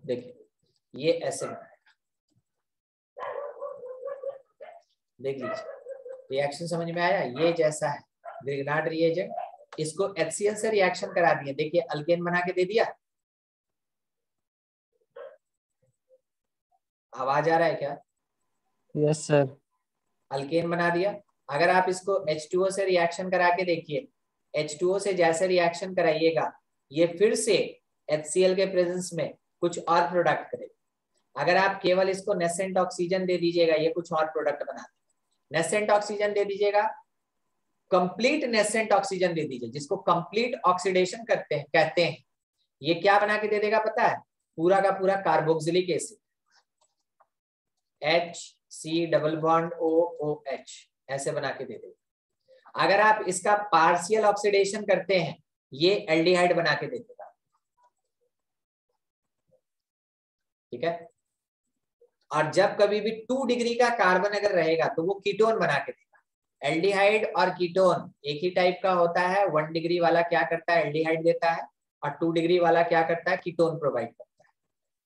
देखिए ये ऐसे बनाएगा, देख लीजिए, रिएक्शन समझ में आया? ये जैसा है ग्रिग्नार्ड रिएजेंट, इसको HCl से रिएक्शन करा दिया, देखिए अल्केन बना के दे दिया। आवाज आ रहा है क्या? Yes sir. अल्केन बना दिया। अगर आप इसको H2O से रिएक्शन करा के देखिए, H2O से जैसे रिएक्शन कराइएगा ये फिर से HCl के प्रेजेंस में कुछ और प्रोडक्ट करेगा। अगर आप केवल इसको नेसेंट ऑक्सीजन दे दीजिएगा, ये कुछ और प्रोडक्ट बना देगा। नेसेंट ऑक्सीजन दे दीजिएगा, कंप्लीट नेसेंट ऑक्सीजन दे दीजिए, जिसको कंप्लीट ऑक्सीडेशन कहते हैं, ये क्या बना के दे देगा पता है? पूरा का पूरा carboxylic acid, HC double bond OOH ऐसे बना के दे देगा। अगर आप इसका पार्शियल ऑक्सीडेशन करते हैं, ये एल्डिहाइड बना के दे देगा। ठीक है, और जब कभी भी 2 डिग्री का कार्बन अगर रहेगा तो वो कीटोन बना के देगा। एल्डिहाइड और कीटोन एक ही टाइप का होता है। 1 डिग्री वाला क्या करता है? एल्डिहाइड देता है, और 2 डिग्री वाला क्या करता है? कीटोन प्रोवाइड करता है।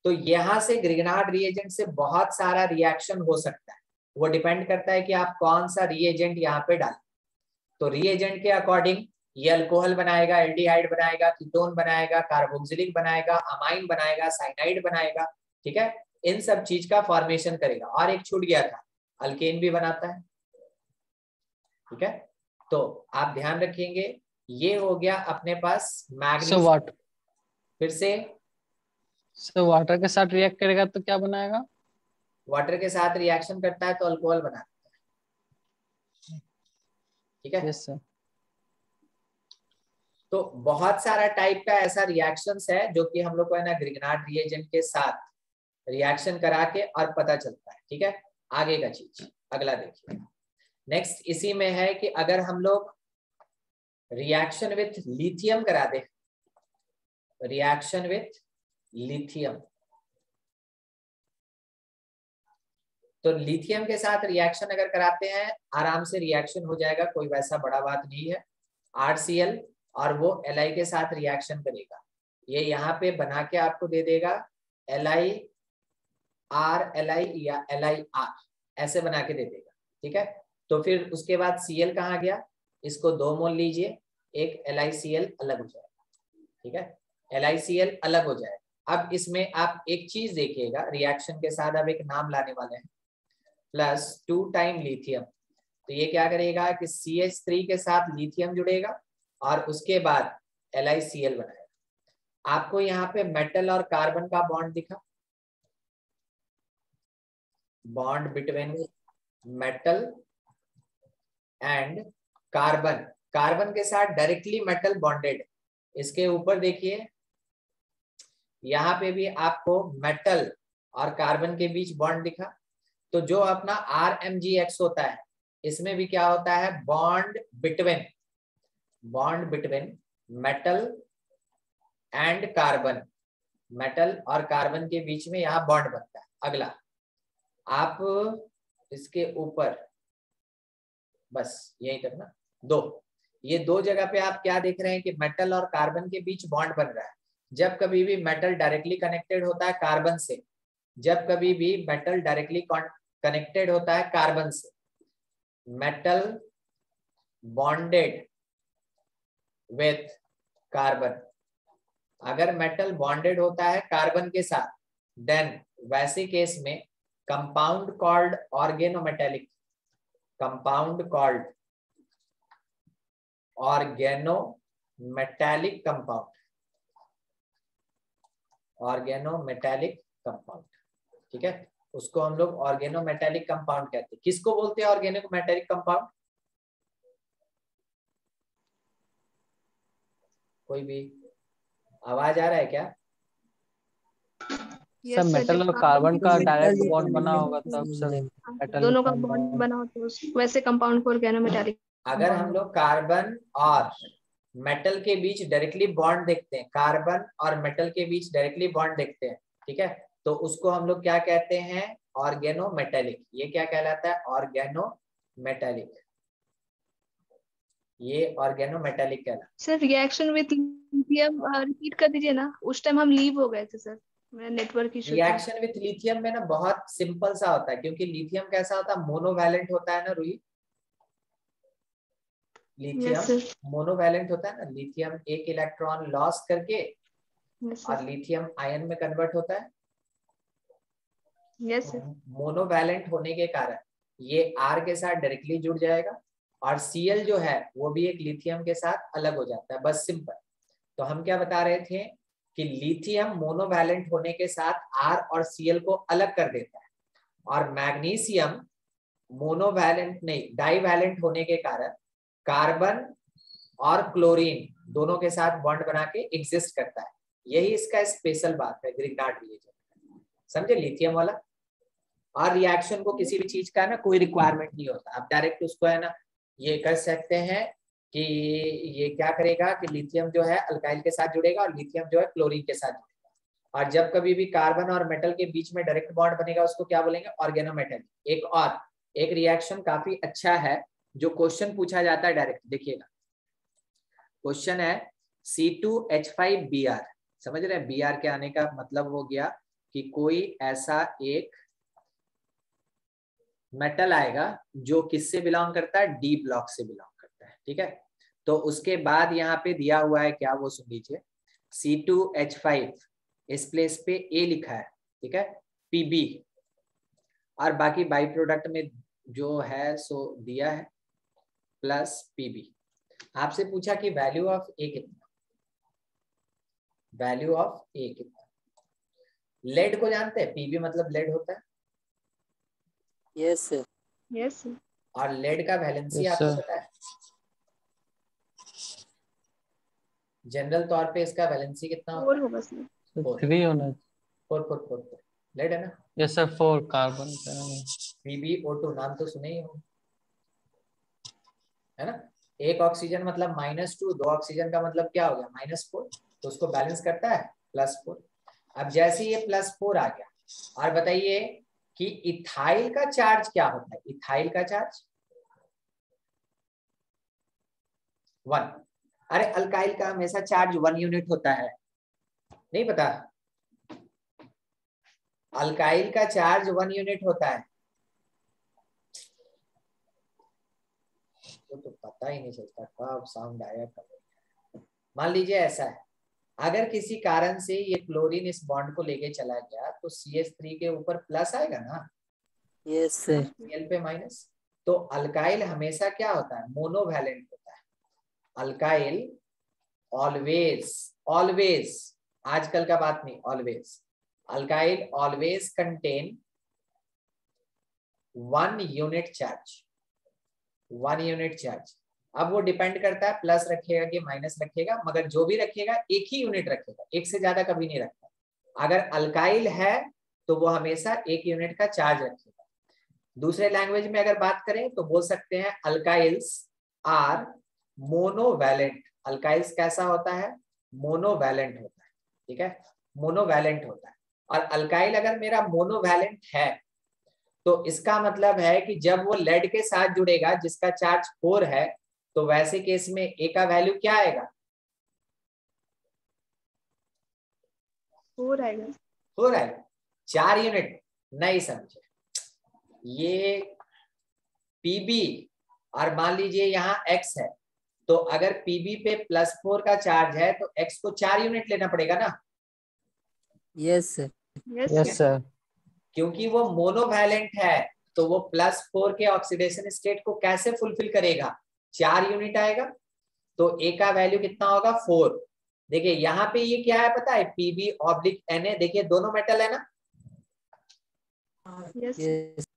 तो यहां से ग्रिग्नार्ड रिएजेंट से बहुत सारा रिएक्शन हो सकता है, वो डिपेंड करता है कि आप कौन सा रिएजेंट यहाँ पे डालें। तो रिएजेंट के अकॉर्डिंग ये अल्कोहल बनाएगा, एल्डिहाइड बनाएगा, कीटोन बनाएगा, कार्बोक्सिलिक बनाएगा, अमाइन बनाएगा, साइनाइड बनाएगा। ठीक है, इन सब चीज का फॉर्मेशन करेगा। और एक छूट गया था, अल्केन भी बनाता है। ठीक है, तो आप ध्यान रखेंगे, ये हो गया अपने पास मैग्नीशियम। फिर से वाटर के साथ रिएक्ट करेगा तो क्या बनाएगा? वाटर के साथ रिएक्शन करता है तो अल्कोहल बनाता है। ठीक है, यस सर। तो बहुत सारा टाइप का ऐसा रिएक्शंस है जो कि हम लोग को है ना ग्रिग्नार्ड रिएजेंट के साथ रिएक्शन करा के और पता चलता है। ठीक है, आगे का चीज अगला देखिए। नेक्स्ट इसी में है कि अगर हम लोग रिएक्शन विथ लिथियम करा दे, रिएक्शन विथ लिथियम, तो लिथियम के साथ रिएक्शन अगर कराते हैं आराम से रिएक्शन हो जाएगा, कोई वैसा बड़ा बात नहीं है। RCl और वो Li के साथ रिएक्शन करेगा, ये यहाँ पे बना के आपको दे देगा LiR Li या LiR ऐसे बना के दे देगा। ठीक है, तो फिर उसके बाद Cl कहाँ गया, इसको 2 मोल लीजिए, एक LiCl अलग हो जाएगा। ठीक है, LiCl अलग हो जाएगा। अब इसमें आप एक चीज देखिएगा, रिएक्शन के साथ अब एक नाम लाने वाले हैं, +2 टाइम लिथियम। तो ये क्या करेगा कि CH3 के साथ लिथियम जुड़ेगा और उसके बाद LiCl बनाएगा। आपको यहाँ पे मेटल और कार्बन का बॉन्ड दिखा, bond between metal and carbon, carbon के साथ डायरेक्टली मेटल बॉन्डेड। इसके ऊपर देखिए, यहाँ पे भी आपको मेटल और कार्बन के बीच बॉन्ड दिखा। तो जो अपना RMgX होता है, इसमें भी क्या होता है, bond between metal and carbon, metal और कार्बन के बीच में यहाँ बॉन्ड बनता है। अगला आप इसके ऊपर बस यही तक ना, ये दो जगह पे आप क्या देख रहे हैं कि मेटल और कार्बन के बीच बॉन्ड बन रहा है। जब कभी भी मेटल डायरेक्टली कनेक्टेड होता है कार्बन से, जब कभी भी मेटल डायरेक्टली कनेक्टेड होता है कार्बन से, मेटल बॉन्डेड विथ कार्बन, अगर मेटल बॉन्डेड होता है कार्बन के साथ, देन वैसे केस में compound called organometallic, compound called organometallic compound, organometallic compound. ठीक है, उसको हम लोग ऑर्गेनोमेटेलिक कंपाउंड कहते हैं। किसको बोलते हैं ऑर्गेनोमेटेलिक कंपाउंड? कोई भी आवाज आ रहा है क्या? सर मेटल और कार्बन का डायरेक्ट बॉन्ड बना होगा तब सर मेटल दोनों का बॉन्ड बना होता है, वैसे कंपाउंड को ऑर्गेनोमेटेलिक। अगर हम लोग कार्बन और मेटल के बीच डायरेक्टली बॉन्ड देखते हैं, कार्बन और मेटल के बीच डायरेक्टली बॉन्ड देखते हैं, ठीक है, तो उसको हम लोग क्या कहते हैं, ऑर्गेनोमेटेलिक। ये क्या कहलाता है, ऑर्गेनोमेटेलिक, ये ऑर्गेनोमेटेलिक कहलाता है। Sir reaction with lithium repeat कर दीजिए ना, उस टाइम हम लीव हो गए थे सर, मेरा नेटवर्क इशू था। रिएक्शन विथ लिथियम में ना बहुत सिंपल सा होता है, क्योंकि लिथियम कैसा होता है, मोनोवैलेंट होता है ना रूही, लिथियम मोनोवैलेंट होता है ना, लिथियम एक इलेक्ट्रॉन लॉस करके और लिथियम आयन में कन्वर्ट होता है। यस सर, मोनोवैलेंट होने के कारण ये R के साथ डायरेक्टली जुड़ जाएगा और Cl जो है वो भी एक लिथियम के साथ अलग हो जाता है, बस सिंपल। तो हम क्या बता रहे थे कि लिथियम मोनोवैलेंट होने के साथ R और Cl को अलग कर देता है, और मैग्नीशियम मोनोवैलेंट नहीं डाईवैलेंट होने के कारण कार्बन और क्लोरीन दोनों के साथ बॉन्ड बना के एग्जिस्ट करता है। यही इसका स्पेशल बात है ग्रिग्नार्ड रिएजेंट, समझे, लिथियम वाला। और रिएक्शन को किसी भी चीज का ना कोई रिक्वायरमेंट नहीं होता, आप डायरेक्ट उसको है ना ये कर सकते हैं कि ये क्या करेगा कि लिथियम जो है अल्काइल के साथ जुड़ेगा और लिथियम जो है क्लोरीन के साथ जुड़ेगा, और जब कभी भी कार्बन और मेटल के बीच में डायरेक्ट बॉन्ड बनेगा उसको क्या बोलेंगे, ऑर्गेनोमेटेलिक। एक और एक रिएक्शन काफी अच्छा है जो क्वेश्चन पूछा जाता है डायरेक्ट, देखिएगा क्वेश्चन है C2H5Br, समझ रहे हैं, Br के आने का मतलब हो गया कि कोई ऐसा एक मेटल आएगा जो किससे बिलोंग करता है, डी ब्लॉक से बिलोंग करता है। ठीक है, तो उसके बाद यहाँ पे दिया हुआ है क्या, वो सुन लीजिए, C2H5 इस प्लेस पे A लिखा है, ठीक है, Pb, और बाकी बाई प्रोडक्ट में जो है सो दिया है प्लस Pb। आपसे पूछा कि वैल्यू ऑफ A कितना, वैल्यू ऑफ A कितना, लेड को जानते हैं, Pb मतलब लेड होता है, यस सर, यस सर, और लेड का वैलेंसी आपको पता है, जनरल तौर पे इसका वैलेंसी कितना होगा? 4 होगा सर। Four. 3 होना। 4 लेड है ना? यस सर 4 कार्बन का। PbO2 नाम तो सुने ही हो, है ना? एक ऑक्सीजन मतलब -2, 2 ऑक्सीजन का मतलब क्या हो गया? -4, तो उसको बैलेंस करता है +4। अब जैसे ये +4 आ गया, और बताइए कि इथाइल का चार्ज क्या होता है? इथाइल का चार्ज 1। अरे अल्काइल का हमेशा चार्ज 1 यूनिट होता है, नहीं पता? अल्काइल का चार्ज 1 यूनिट होता है, तो पता ही नहीं चलता कब साउंड आया कब। मान लीजिए ऐसा है, अगर किसी कारण से ये क्लोरीन इस बॉन्ड को लेके चला गया तो CH3 के ऊपर प्लस आएगा ना, यस सर। Cl पे माइनस। तो अल्काइल हमेशा क्या होता है? मोनोवैलेंट होता है। अल्काइल ऑलवेज ऑलवेज, आजकल का बात नहीं, always, alkyl always contain 1 unit charge, 1 unit charge. अब वो डिपेंड करता है प्लस रखेगा कि माइनस रखेगा, मगर जो भी रखेगा एक ही यूनिट रखेगा, एक से ज्यादा कभी नहीं रखता। अगर अल्काइल है तो वो हमेशा 1 यूनिट का चार्ज रखेगा। दूसरे लैंग्वेज में अगर बात करें तो बोल सकते हैं अल्काइल्स आर मोनोवैलेंट। अल्काइल्स कैसा होता है? मोनोवैलेंट होता है, ठीक है, मोनोवैलेंट होता है। और अल्काइल अगर मेरा मोनोवैलेंट है तो इसका मतलब है कि जब वो लेड के साथ जुड़ेगा जिसका चार्ज 4 है, तो वैसे केस में ए का वैल्यू क्या आएगा? 4 आएगा। 4 आएगा। 4 यूनिट नहीं समझे ये Pb, और मान लीजिए यहाँ x है, तो अगर Pb पे +4 का चार्ज है तो x को 4 यूनिट लेना पड़ेगा ना? Yes sir. Yes sir. क्योंकि वो मोनोवैलेंट है तो वो +4 के ऑक्सीडेशन स्टेट को कैसे फुलफिल करेगा? 4 यूनिट आएगा। तो A का वैल्यू कितना होगा? 4। देखिए यहाँ पे ये क्या है पता है? Pb/Na। देखिए दोनों मेटल है ना, यस यस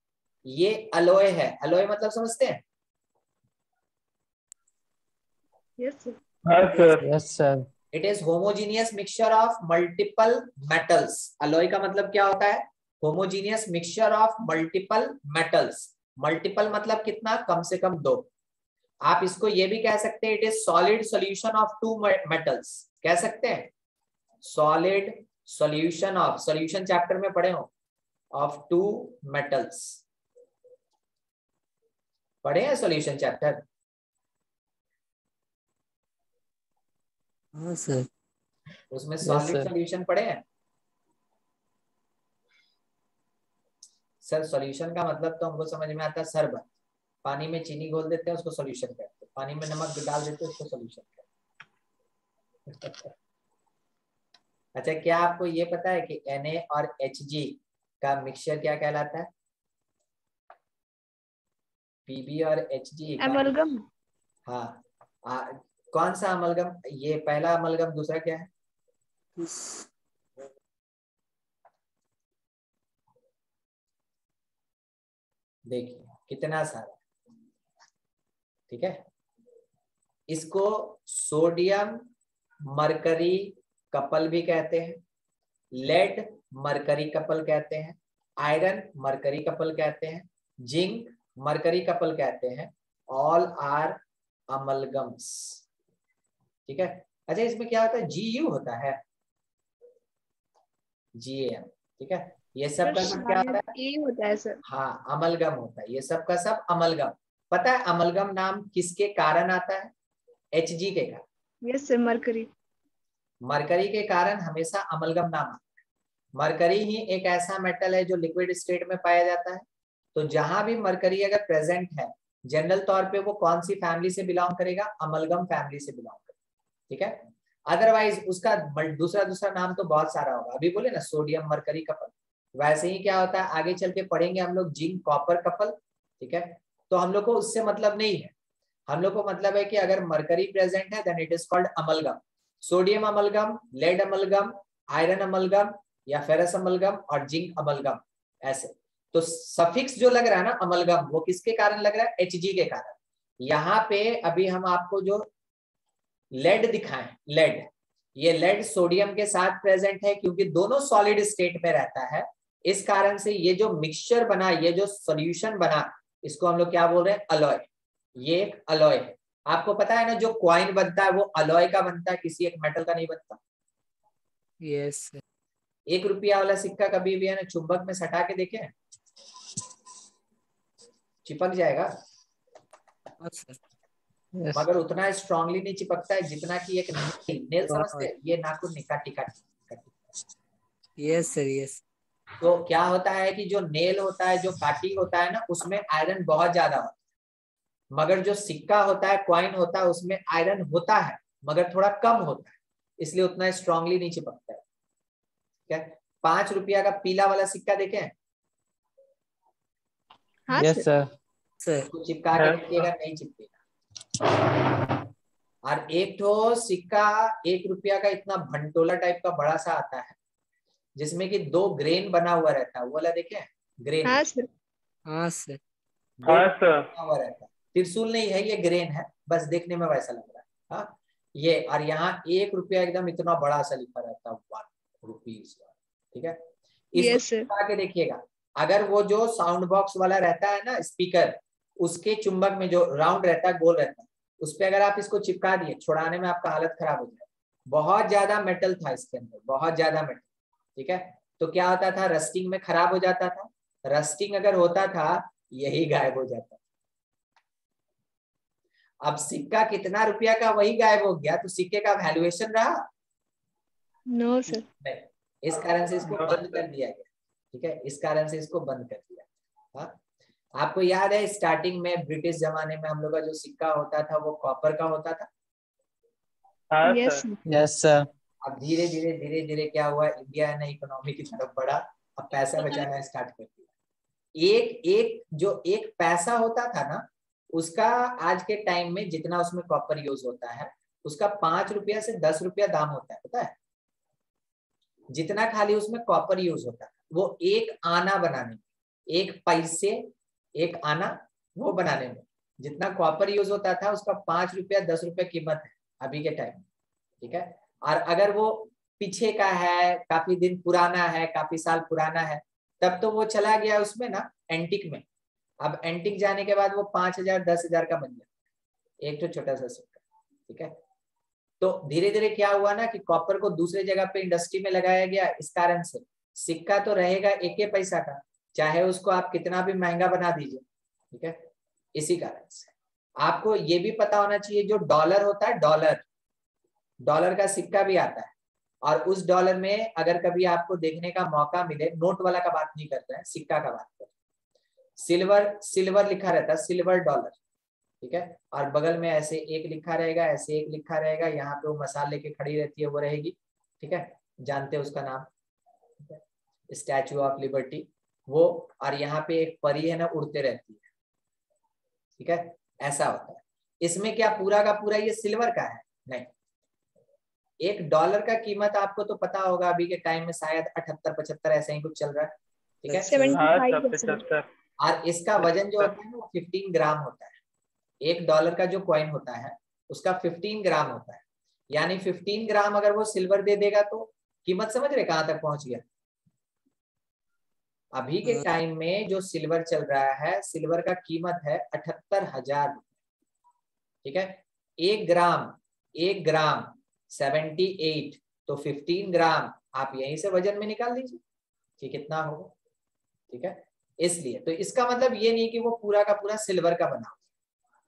ये अलोय है। अलोय मतलब समझते हैं? यस हाँ sir. Yes sir. It is homogeneous mixture of multiple metals. Alloy का मतलब क्या होता है? Homogeneous mixture of multiple metals. Multiple मतलब कितना? कम से कम 2। आप इसको ये भी कह सकते हैं, it is solid solution of 2 metals. कह सकते हैं solid solution of, solution chapter में पढ़े हो, ऑफ 2 मेटल्स। पढ़े हैं सॉल्यूशन चैप्टर? हाँ सर। उसमें Yes, सॉलिड sir. सॉल्यूशन पढ़े हैं? सर सॉल्यूशन का मतलब तो हमको समझ में आता है शरबत। पानी में चीनी घोल देते हैं उसको सॉल्यूशन कहते हैं, पानी में नमक डाल देते हैं उसको सॉल्यूशन कहते हैं। अच्छा, क्या आपको ये पता है कि Na और Hg का मिक्सचर क्या कहलाता है? Pb और Hg का, एमलगम। हाँ, कौन सा अमलगम? ये पहला अमलगम, दूसरा क्या है? देखिए कितना सारा, ठीक है। इसको सोडियम मरकरी कपल भी कहते हैं, लेड मरकरी कपल कहते हैं, आयरन मरकरी कपल कहते हैं, जिंक मरकरी कपल कहते हैं। ऑल आर अमलगम्स, ठीक है। अच्छा, इसमें क्या होता है? Gu होता है, Gam, ठीक है। ये सब का सब क्या होता है? ए होता है सर। हाँ, अमलगम होता है। ये सब का सब अमलगम। पता है अमलगम नाम किसके कारण आता है? Hg के कारण। Yes sir, mercury. मरकरी के कारण हमेशा अमलगम नाम आता है। मरकरी ही एक ऐसा मेटल है जो लिक्विड स्टेट में पाया जाता है। तो जहां भी मरकरी अगर प्रेजेंट है, जनरल तौर पे वो कौन सी फैमिली से बिलोंग करेगा? अमलगम फैमिली से बिलोंग करेगा, ठीक है। अदरवाइज उसका दूसरा नाम तो बहुत सारा होगा। अभी बोले ना सोडियम मरकरी कपल, वैसे ही क्या होता है आगे चल के पढ़ेंगे हम लोग, जिंक कॉपर कपल, ठीक है। तो हम लोग को उससे मतलब नहीं है, हम लोग को मतलब है कि अगर मरकरी प्रेजेंट है then it is called amalgam. Sodium amalgam, lead amalgam, iron amalgam या फेरस अमलगम और जिंक अमलगम, ऐसे। तो सफिक्स जो लग रहा है ना अमलगम, वो किसके कारण लग रहा है? Hg के कारण। यहाँ पे अभी हम आपको जो लेड दिखाएं, लेड, ये लेड सोडियम के साथ प्रेजेंट है क्योंकि दोनों सॉलिड स्टेट में रहता है। इस कारण से ये जो मिक्सचर बना, ये जो सॉल्यूशन बना, इसको हम लोग क्या बोल रहे हैं, अलॉय। ये एक अलॉय है। आपको पता है ना जो कॉइन बनता है वो अलॉय का बनता है, किसी एक मेटल का नहीं बनता। यस 1 रुपया वाला सिक्का कभी भी है ना चुंबक में सटा के देखे, चिपक जाएगा, सर। यस मगर उतना स्ट्रांगली नहीं चिपकता है जितना कि एक नेल समझते हैं, ये नाखून नहीं, काटी काटी। Yes sir yes. तो क्या होता है कि जो नेल होता है, जो काटी होता है ना, उसमें आयरन बहुत ज्यादा होता है, मगर जो सिक्का होता है, कॉइन होता है, उसमें आयरन होता है मगर थोड़ा कम होता है, इसलिए उतना स्ट्रांगली नहीं चिपकता है। क्या 5 रुपया का पीला वाला सिक्का देखे हैं? हाँ यस सर। सर। उसको चिपका के देखिएगा, नहीं चिपकेगा। और एक तो सिक्का 1 रुपया का इतना भंटोला टाइप का बड़ा सा आता है जिसमें कि 2 ग्रेन बना हुआ रहता है, वो वाला देखे हैं? ग्रेन, हाँ सर। हाँ सर। हाँ सर। बना हुआ रहता है, त्रिशूल नहीं है, ये ग्रेन है, बस देखने में वैसा लग रहा है। हाँ ये, और यहाँ 1 रुपया एकदम इतना बड़ा सा लिखा रहता है, 1 रुपीज, ठीक है। इसको यस सर। चिपका के देखिएगा, अगर वो जो साउंड बॉक्स वाला रहता है ना स्पीकर, उसके चुंबक में जो राउंड रहता है, गोल रहता है, उस पर अगर आप इसको चिपका दिए, छुड़ाने में आपका हालत खराब हो जाए। बहुत ज्यादा मेटल था इसके अंदर, बहुत ज्यादा मेटल, ठीक है। तो क्या होता था, रस्टिंग में खराब हो जाता था, रस्टिंग अगर होता था यही गायब हो जाता। अब सिक्का कितना रुपया का वही गायब हो गया, तो सिक्के का वैल्यूएशन रहा नो सर। नहीं। इस कारण से इसको बंद कर दिया गया, ठीक है, इस कारण से इसको बंद कर दिया। हाँ आपको याद है स्टार्टिंग में ब्रिटिश जमाने में हम लोग का जो सिक्का होता था वो कॉपर का होता था। हाँ yes sir. Sir. Yes sir. अब धीरे धीरे क्या हुआ, इंडिया है ना इकोनॉमी की तरफ बढ़ा, अब पैसा बचाना स्टार्ट कर दिया। एक एक जो एक पैसा होता था ना, उसका आज के टाइम में जितना उसमें कॉपर यूज होता है, उसका 5 रुपया से 10 रुपया दाम होता है, पता है? जितना खाली उसमें कॉपर यूज होता है, वो एक आना बनाने में, एक पैसे, एक आना वो बनाने में जितना कॉपर यूज होता था, उसका 5 रुपया 10 रुपया कीमत है अभी के टाइम में, ठीक है। और अगर वो पीछे का है, काफी दिन पुराना है, काफी साल पुराना है, तब तो वो चला गया उसमें ना एंटिक में। अब एंटिक जाने के बाद वो 5,000 10,000 का बन गया एक तो छोटा सा सिक्का, ठीक है। तो धीरे धीरे क्या हुआ ना कि कॉपर को दूसरे जगह पे इंडस्ट्री में लगाया गया, इस कारण से सिक्का तो रहेगा 1 पैसा का, चाहे उसको आप कितना भी महंगा बना दीजिए, ठीक है। इसी कारण से आपको ये भी पता होना चाहिए, जो डॉलर होता है, डॉलर, डॉलर का सिक्का भी आता है, और उस डॉलर में अगर कभी आपको देखने का मौका मिले, नोट वाला का बात नहीं कर रहे हैं, सिक्का का बात कर रहे हैं, सिल्वर, सिल्वर लिखा रहता है, सिल्वर डॉलर, ठीक है। और बगल में ऐसे एक लिखा रहेगा, ऐसे एक लिखा रहेगा, यहाँ पे वो मसाल लेके खड़ी रहती है, वो रहेगी, ठीक है, जानते हैं उसका नाम, स्टैचू ऑफ लिबर्टी, वो, और यहाँ पे एक परी है ना, उड़ते रहती है, ठीक है, ऐसा होता है। इसमें क्या पूरा का पूरा ये सिल्वर का है? नहीं। $1 का कीमत आपको तो पता होगा, अभी के टाइम में शायद 78-75 ऐसे ही कुछ चल रहा है, ठीक है। 75। और इसका वजन जो होता है ना, वो 15 ग्राम होता है। $1 का जो कॉइन होता है उसका 15 ग्राम होता है, यानी 15 ग्राम अगर वो सिल्वर दे देगा तो कीमत समझ रहे कहां तक पहुंच गया। अभी के टाइम में जो सिल्वर चल रहा है, सिल्वर का कीमत है 78,000 रुपए, ठीक है। 1 ग्राम 78, तो 15 ग्राम आप यहीं से वजन में निकाल दीजिए कि कितना होगा, ठीक है। इसलिए तो इसका मतलब ये नहीं कि वो पूरा का पूरा सिल्वर का बना,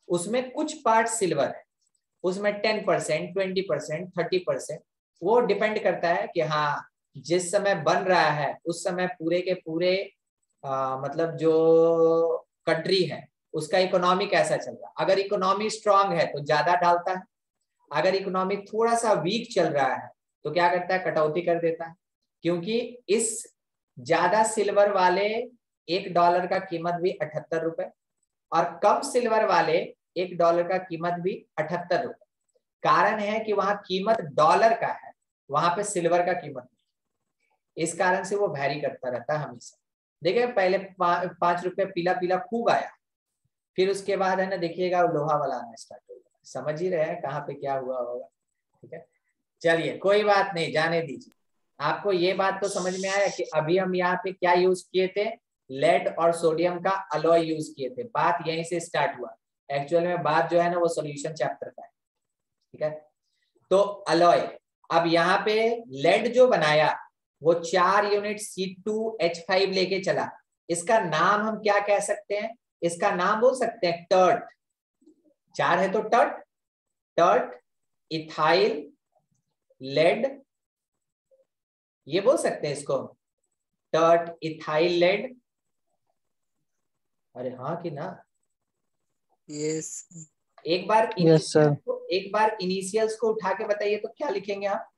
उसमें कुछ पार्ट सिल्वर है, उसमें 10%, 20%, 30%, वो डिपेंड करता है कि हाँ जिस समय बन रहा है उस समय पूरे के पूरे मतलब जो कंट्री है उसका इकोनॉमी कैसा चल रहा है। अगर इकोनॉमी स्ट्रांग है तो ज्यादा डालता है, अगर इकोनॉमी थोड़ा सा वीक चल रहा है तो क्या करता है, कटौती कर देता है। क्योंकि इस ज्यादा सिल्वर वाले $1 का कीमत भी 78 रुपए, और कम सिल्वर वाले $1 का कीमत भी 78 रुपए। कारण है कि वहां कीमत डॉलर का है, वहां पे सिल्वर का कीमत नहीं, इस कारण से वो वैरी करता रहता है हमेशा। देखिए पहले 5 रुपए पीला पीला खूब आया, फिर उसके बाद है ना देखिएगा लोहा वाला आना स्टार्ट हो गया, समझ ही रहे हैं कहाँ पे क्या हुआ होगा। ठीक है, चलिए कोई बात नहीं, जाने दीजिए। आपको ये बात तो समझ में आया कि अभी हम यहाँ पे क्या यूज किए थे, लेड और सोडियम का अलॉय यूज किए थे। बात यहीं से स्टार्ट हुआ, एक्चुअल में बात जो है ना वो सॉल्यूशन चैप्टर का है। ठीक है, तो अलॉय, अब यहाँ पे लेड जो बनाया वो 4 यूनिट C2H5 लेके चला। इसका नाम हम क्या कह सकते हैं, इसका नाम बोल सकते हैं टर्ट। 4 है तो टर्ट, टर्ट इथाइल लेड, ये बोल सकते हैं इसको, टर्ट इथाइल लेड। अरे हाँ कि ना? यस एक बार यस सर। एक बार इनिशियल्स को उठा के बताइए तो क्या लिखेंगे आप?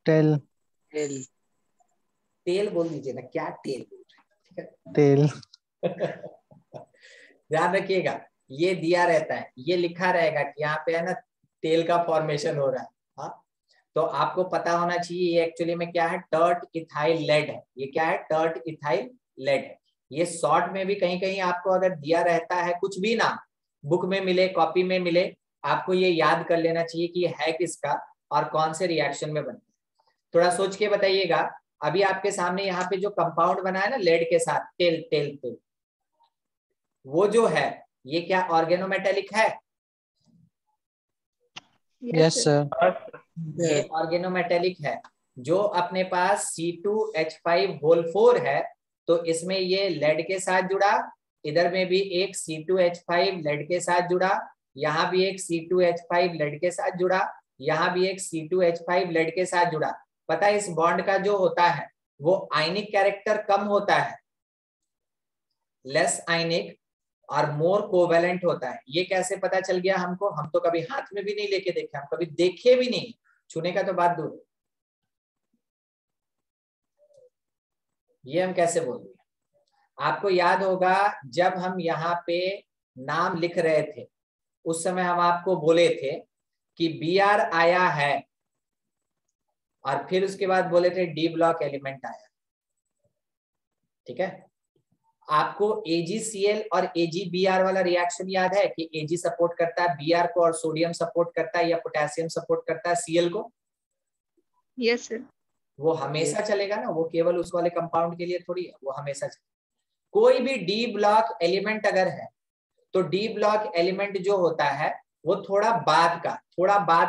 टेल। टेल। तेल बोल दीजिए ना, क्या तेल बोल रहे हैं? तेल। ध्यान रखिएगा, ये दिया रहता है, ये लिखा रहेगा कि यहाँ पे है ना तेल का फॉर्मेशन हो रहा है। हाँ, तो आपको पता होना चाहिए ये एक्चुअली में क्या है, टर्ट इथाइल लेड है। ये क्या है, टर्ट इथाइल लेड है। ये शॉर्ट में भी कहीं कहीं आपको अगर दिया रहता है, कुछ भी नाम बुक में मिले, कॉपी में मिले, आपको ये याद कर लेना चाहिए कि ये है किसका और कौन से रिएक्शन में बनता है। थोड़ा सोच के बताइएगा। अभी आपके सामने यहाँ पे जो कंपाउंड बना है ना लेड के साथ, टेल टेल टेल, वो जो है ये क्या ऑर्गेनोमेटेलिक है? Yes sir. हाँ सर। ये ऑर्गेनोमेटेलिक है। जो अपने पास C2H5 है तो इसमें ये लेड के साथ जुड़ा, इधर में भी एक C2H5 लेड के साथ जुड़ा, यहाँ भी एक C2H5 लेड के साथ जुड़ा, यहाँ भी एक C2H5 लेड के साथ जुड़ा। पता है इस बॉन्ड का जो होता है वो आयनिक कैरेक्टर कम होता है, लेस आयनिक और मोर कोवेलेंट होता है। ये कैसे पता चल गया हमको? हम तो कभी हाथ में भी नहीं लेके देखे, हम कभी देखे भी नहीं, छूने का तो बात दूर। ये हम कैसे बोल दिए? आपको याद होगा जब हम यहाँ पे नाम लिख रहे थे उस समय हम आपको बोले थे कि Br आया है और फिर उसके बाद बोले थे डी ब्लॉक एलिमेंट आया। ठीक है, आपको AgCl और AgBr वाला रिएक्शन याद है कि Ag सपोर्ट करता है Br को और सोडियम सपोर्ट करता है या पोटेशियम सपोर्ट करता है Cl को? Yes sir. वो हमेशा चलेगा ना, वो केवल उस वाले कंपाउंड के लिए थोड़ी है, वो हमेशा चलेगा। कोई भी डी ब्लॉक एलिमेंट अगर है तो डी ब्लॉक एलिमेंट जो होता है वो थोड़ा बाद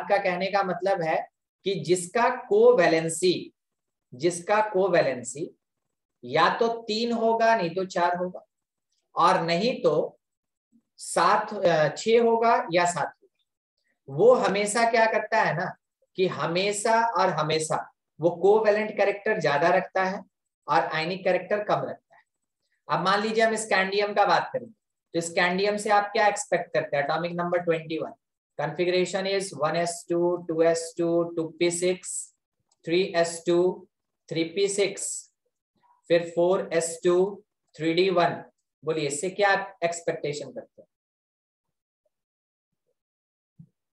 का कहने का मतलब है कि जिसका कोवैलेंसी या तो 3 होगा, नहीं तो 4 होगा, और नहीं तो 6 होगा या 7 होगा। वो हमेशा क्या करता है ना कि हमेशा और हमेशा वो कोवैलेंट कैरेक्टर ज्यादा रखता है और आयनिक कैरेक्टर कम रखता है। अब मान लीजिए हम स्कैंडियम का बात करें तो स्कैंडियम से आप क्या एक्सपेक्ट करते हैं? Atomic number 21, configuration is 1s2 2s2 2p6 3s2 3p6 फिर 4s2 3d1। बोलिए इससे क्या एक्सपेक्टेशन करते हैं?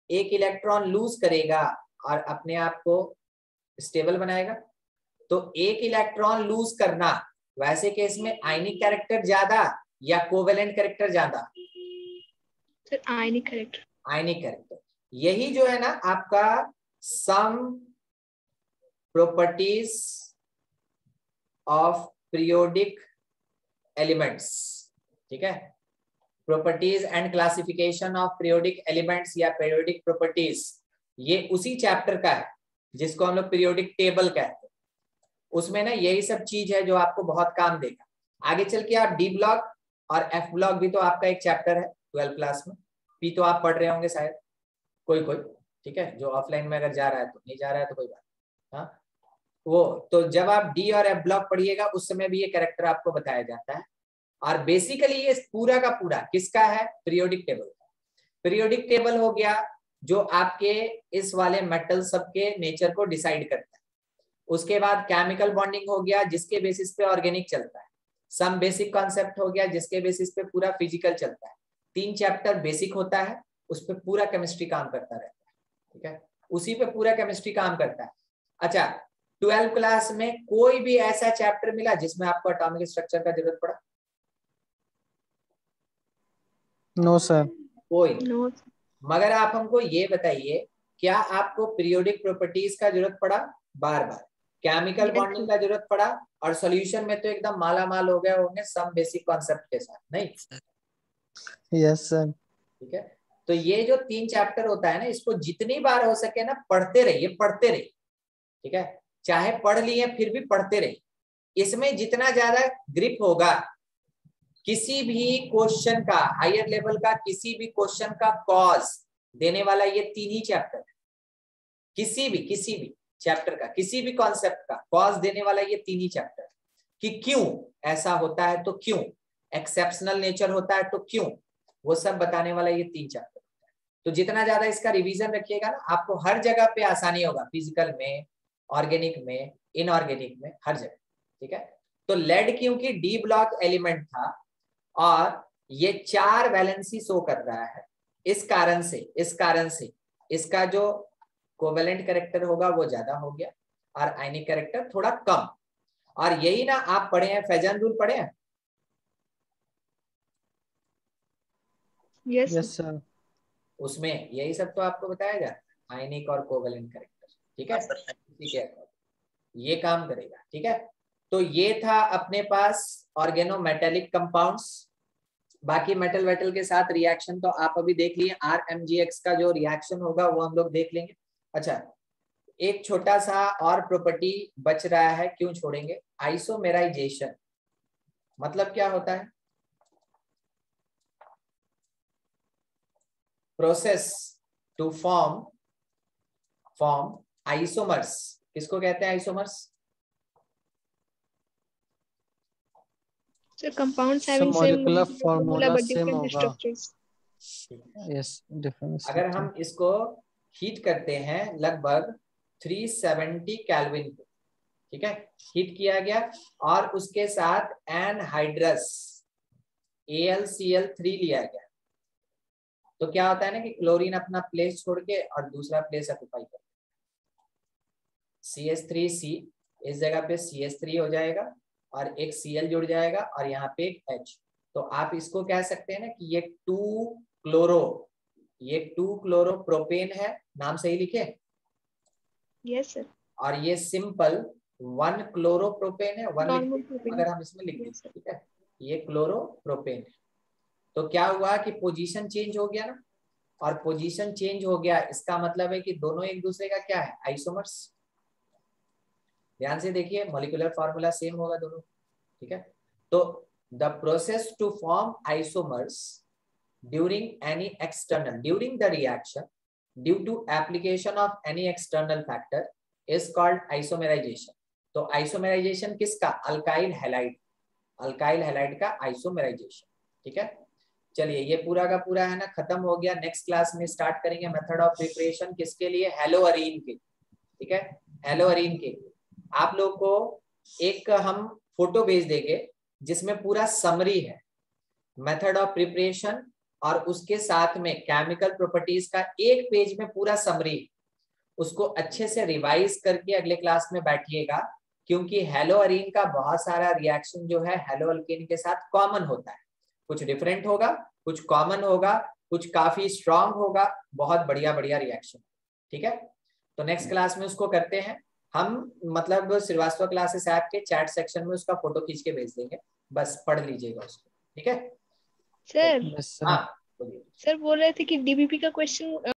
एक इलेक्ट्रॉन लूज करेगा और अपने आप को स्टेबल बनाएगा। तो एक इलेक्ट्रॉन लूज करना, वैसे केस में आयनिक कैरेक्टर ज्यादा या कोवेलेंट कैरेक्टर ज्यादा? Sir ionic character. Ionic character. यही जो है ना आपका some properties of periodic elements. ठीक है, properties and classification of periodic elements या पीरियोडिक प्रॉपर्टीज, ये उसी चैप्टर का है जिसको हम लोग पीरियोडिक टेबल कहते हैं। उसमें ना यही सब चीज है जो आपको बहुत काम देगा आगे चल के। आप डी ब्लॉक और एफ ब्लॉक भी तो आपका एक चैप्टर है 12th क्लास में, पी तो आप पढ़ रहे होंगे शायद कोई। ठीक है, जो ऑफलाइन में अगर जा रहा है तो, नहीं जा रहा है तो कोई बात। हाँ, वो तो जब आप डी और एफ ब्लॉक पढ़िएगा उस समय भी ये कैरेक्टर आपको बताया जाता है। और बेसिकली ये पूरा का पूरा किसका है? पीरियोडिक टेबल का। पीरियोडिक टेबल हो गया जो आपके इस वाले मेटल सब के नेचर को डिसाइड करता है। उसके बाद केमिकल बॉन्डिंग हो गया जिसके बेसिस पे ऑर्गेनिक चलता है। सम बेसिक कॉन्सेप्ट हो गया जिसके बेसिस पे पूरा फिजिकल चलता है। 3 चैप्टर बेसिक होता है, उस पर पूरा केमिस्ट्री काम करता रहता है। ठीक है, उसी पे पूरा केमिस्ट्री काम करता है। अच्छा, 12th क्लास में कोई भी ऐसा चैप्टर मिला जिसमें आपको एटॉमिक स्ट्रक्चर का जरूरत पड़ा? No sir. कोई। नो मगर आप हमको ये बताइए, क्या आपको पीरियोडिक प्रॉपर्टीज का जरूरत पड़ा? बार बार। केमिकल Yes, बॉन्डिंग का जरूरत पड़ा? और सॉल्यूशन में तो एकदम माला माल हो गए होंगे सम बेसिक कॉन्सेप्ट के साथ, नहीं? Yes sir. ठीक है, तो ये जो 3 चैप्टर होता है ना, इसको जितनी बार हो सके ना पढ़ते रहिए, पढ़ते रहिए। ठीक है, चाहे पढ़ लिए फिर भी पढ़ते रहिए। इसमें जितना ज्यादा ग्रिप होगा, किसी भी क्वेश्चन का, हायर लेवल का किसी भी क्वेश्चन का कॉज देने वाला ये 3 ही चैप्टर है। किसी भी चैप्टर का, किसी भी कॉन्सेप्ट का कॉज देने वाला ये 3 ही चैप्टर है। कि क्यों ऐसा होता है, तो क्यों एक्सेप्शनल नेचर होता है, तो क्यों, वो सब बताने वाला ये 3 चैप्टर होता है। तो जितना ज्यादा इसका रिवीजन रखिएगा ना, आपको हर जगह पे आसानी होगा, फिजिकल में, ऑर्गेनिक में, इनऑर्गेनिक में, हर जगह। ठीक है, तो लेड क्योंकि डी ब्लॉक एलिमेंट था और ये 4 वैलेंसी शो कर रहा है, इस कारण से इसका जो कोवेलेंट कैरेक्टर होगा वो ज्यादा हो गया और आयनिक कैरेक्टर थोड़ा कम। और यही ना आप पढ़े हैं, फैजन रूल पढ़े हैं? Yes yes sir. उसमें यही सब तो आपको बताया जाता है, आयनिक और कोवेलेंट कैरेक्टर। ठीक है, ठीक है, ये काम करेगा। ठीक है, तो ये था अपने पास ऑर्गेनोमेटेलिक कंपाउंड्स। बाकी मेटल वेटल के साथ रिएक्शन तो आप अभी देख लिए, RMgx का जो रिएक्शन होगा वो हम लोग देख लेंगे। अच्छा, एक छोटा सा और प्रॉपर्टी बच रहा है, क्यों छोड़ेंगे? आइसोमेराइजेशन मतलब क्या होता है? Process to form isomers. किसको कहते हैं isomers? So compounds So having same molecular formula formula but same different होगा। structures. Yes difference. अगर हम इसको हीट करते हैं लगभग 370 केल्विन पे, ठीक है, हीट किया गया और उसके साथ एनहाइड्रस AlCl3 लिया गया, तो क्या होता है ना कि क्लोरीन अपना प्लेस छोड़ के और दूसरा प्लेस ऑक्युपाई करता है। CH3C इस जगह पे CH3 हो जाएगा और एक Cl जुड़ जाएगा और यहाँ पे एक H। तो आप इसको कह सकते हैं ना कि ये 2 क्लोरो प्रोपेन है, नाम सही लिखे? Yes sir. और ये सिंपल 1 क्लोरो प्रोपेन है, 1 Normal लिखते हैं propane. अगर हम इसमें लिख Yes, दें। ठीक है, ये क्लोरो प्रोपेन है। तो क्या हुआ कि पोजीशन चेंज हो गया ना, और पोजीशन चेंज हो गया इसका मतलब है कि दोनों एक दूसरे का क्या है? आइसोमर्स। ध्यान से देखिए, मॉलिक्यूलर फार्मूला सेम होगा दोनों। ठीक है, तो the process to form isomers during the reaction due to application of any external factor is called isomerization। तो आइसोमेराइजेशन किसका? अल्काइल हैलाइड का आइसोमेराइजेशन। ठीक है, चलिए ये पूरा का पूरा है ना खत्म हो गया। नेक्स्ट क्लास में स्टार्ट करेंगे मेथड ऑफ प्रिपरेशन, किसके लिए? हेलोअरीन के। ठीक है, हेलोअरीन के आप लोग को एक हम फोटो भेज देंगे जिसमें पूरा समरी है मेथड ऑफ प्रिपरेशन, और उसके साथ में केमिकल प्रॉपर्टीज का एक पेज में पूरा समरी। उसको अच्छे से रिवाइज करके अगले क्लास में बैठिएगा, क्योंकि हेलोअरीन का बहुत सारा रिएक्शन जो है हेलोअल्केन के साथ कॉमन होता है। कुछ डिफरेंट होगा, कुछ कॉमन होगा, कुछ काफी स्ट्रांग होगा, बहुत बढ़िया बढ़िया रिएक्शन। ठीक है, तो नेक्स्ट क्लास में उसको करते हैं हम, मतलब श्रीवास्तव क्लासेस ऐप के चैट सेक्शन में उसका फोटो खींच के भेज देंगे, बस पढ़ लीजिएगा उसको। ठीक है सर यस सर। हाँ बोलिए। सर बोल रहे थे कि DBP का क्वेश्चन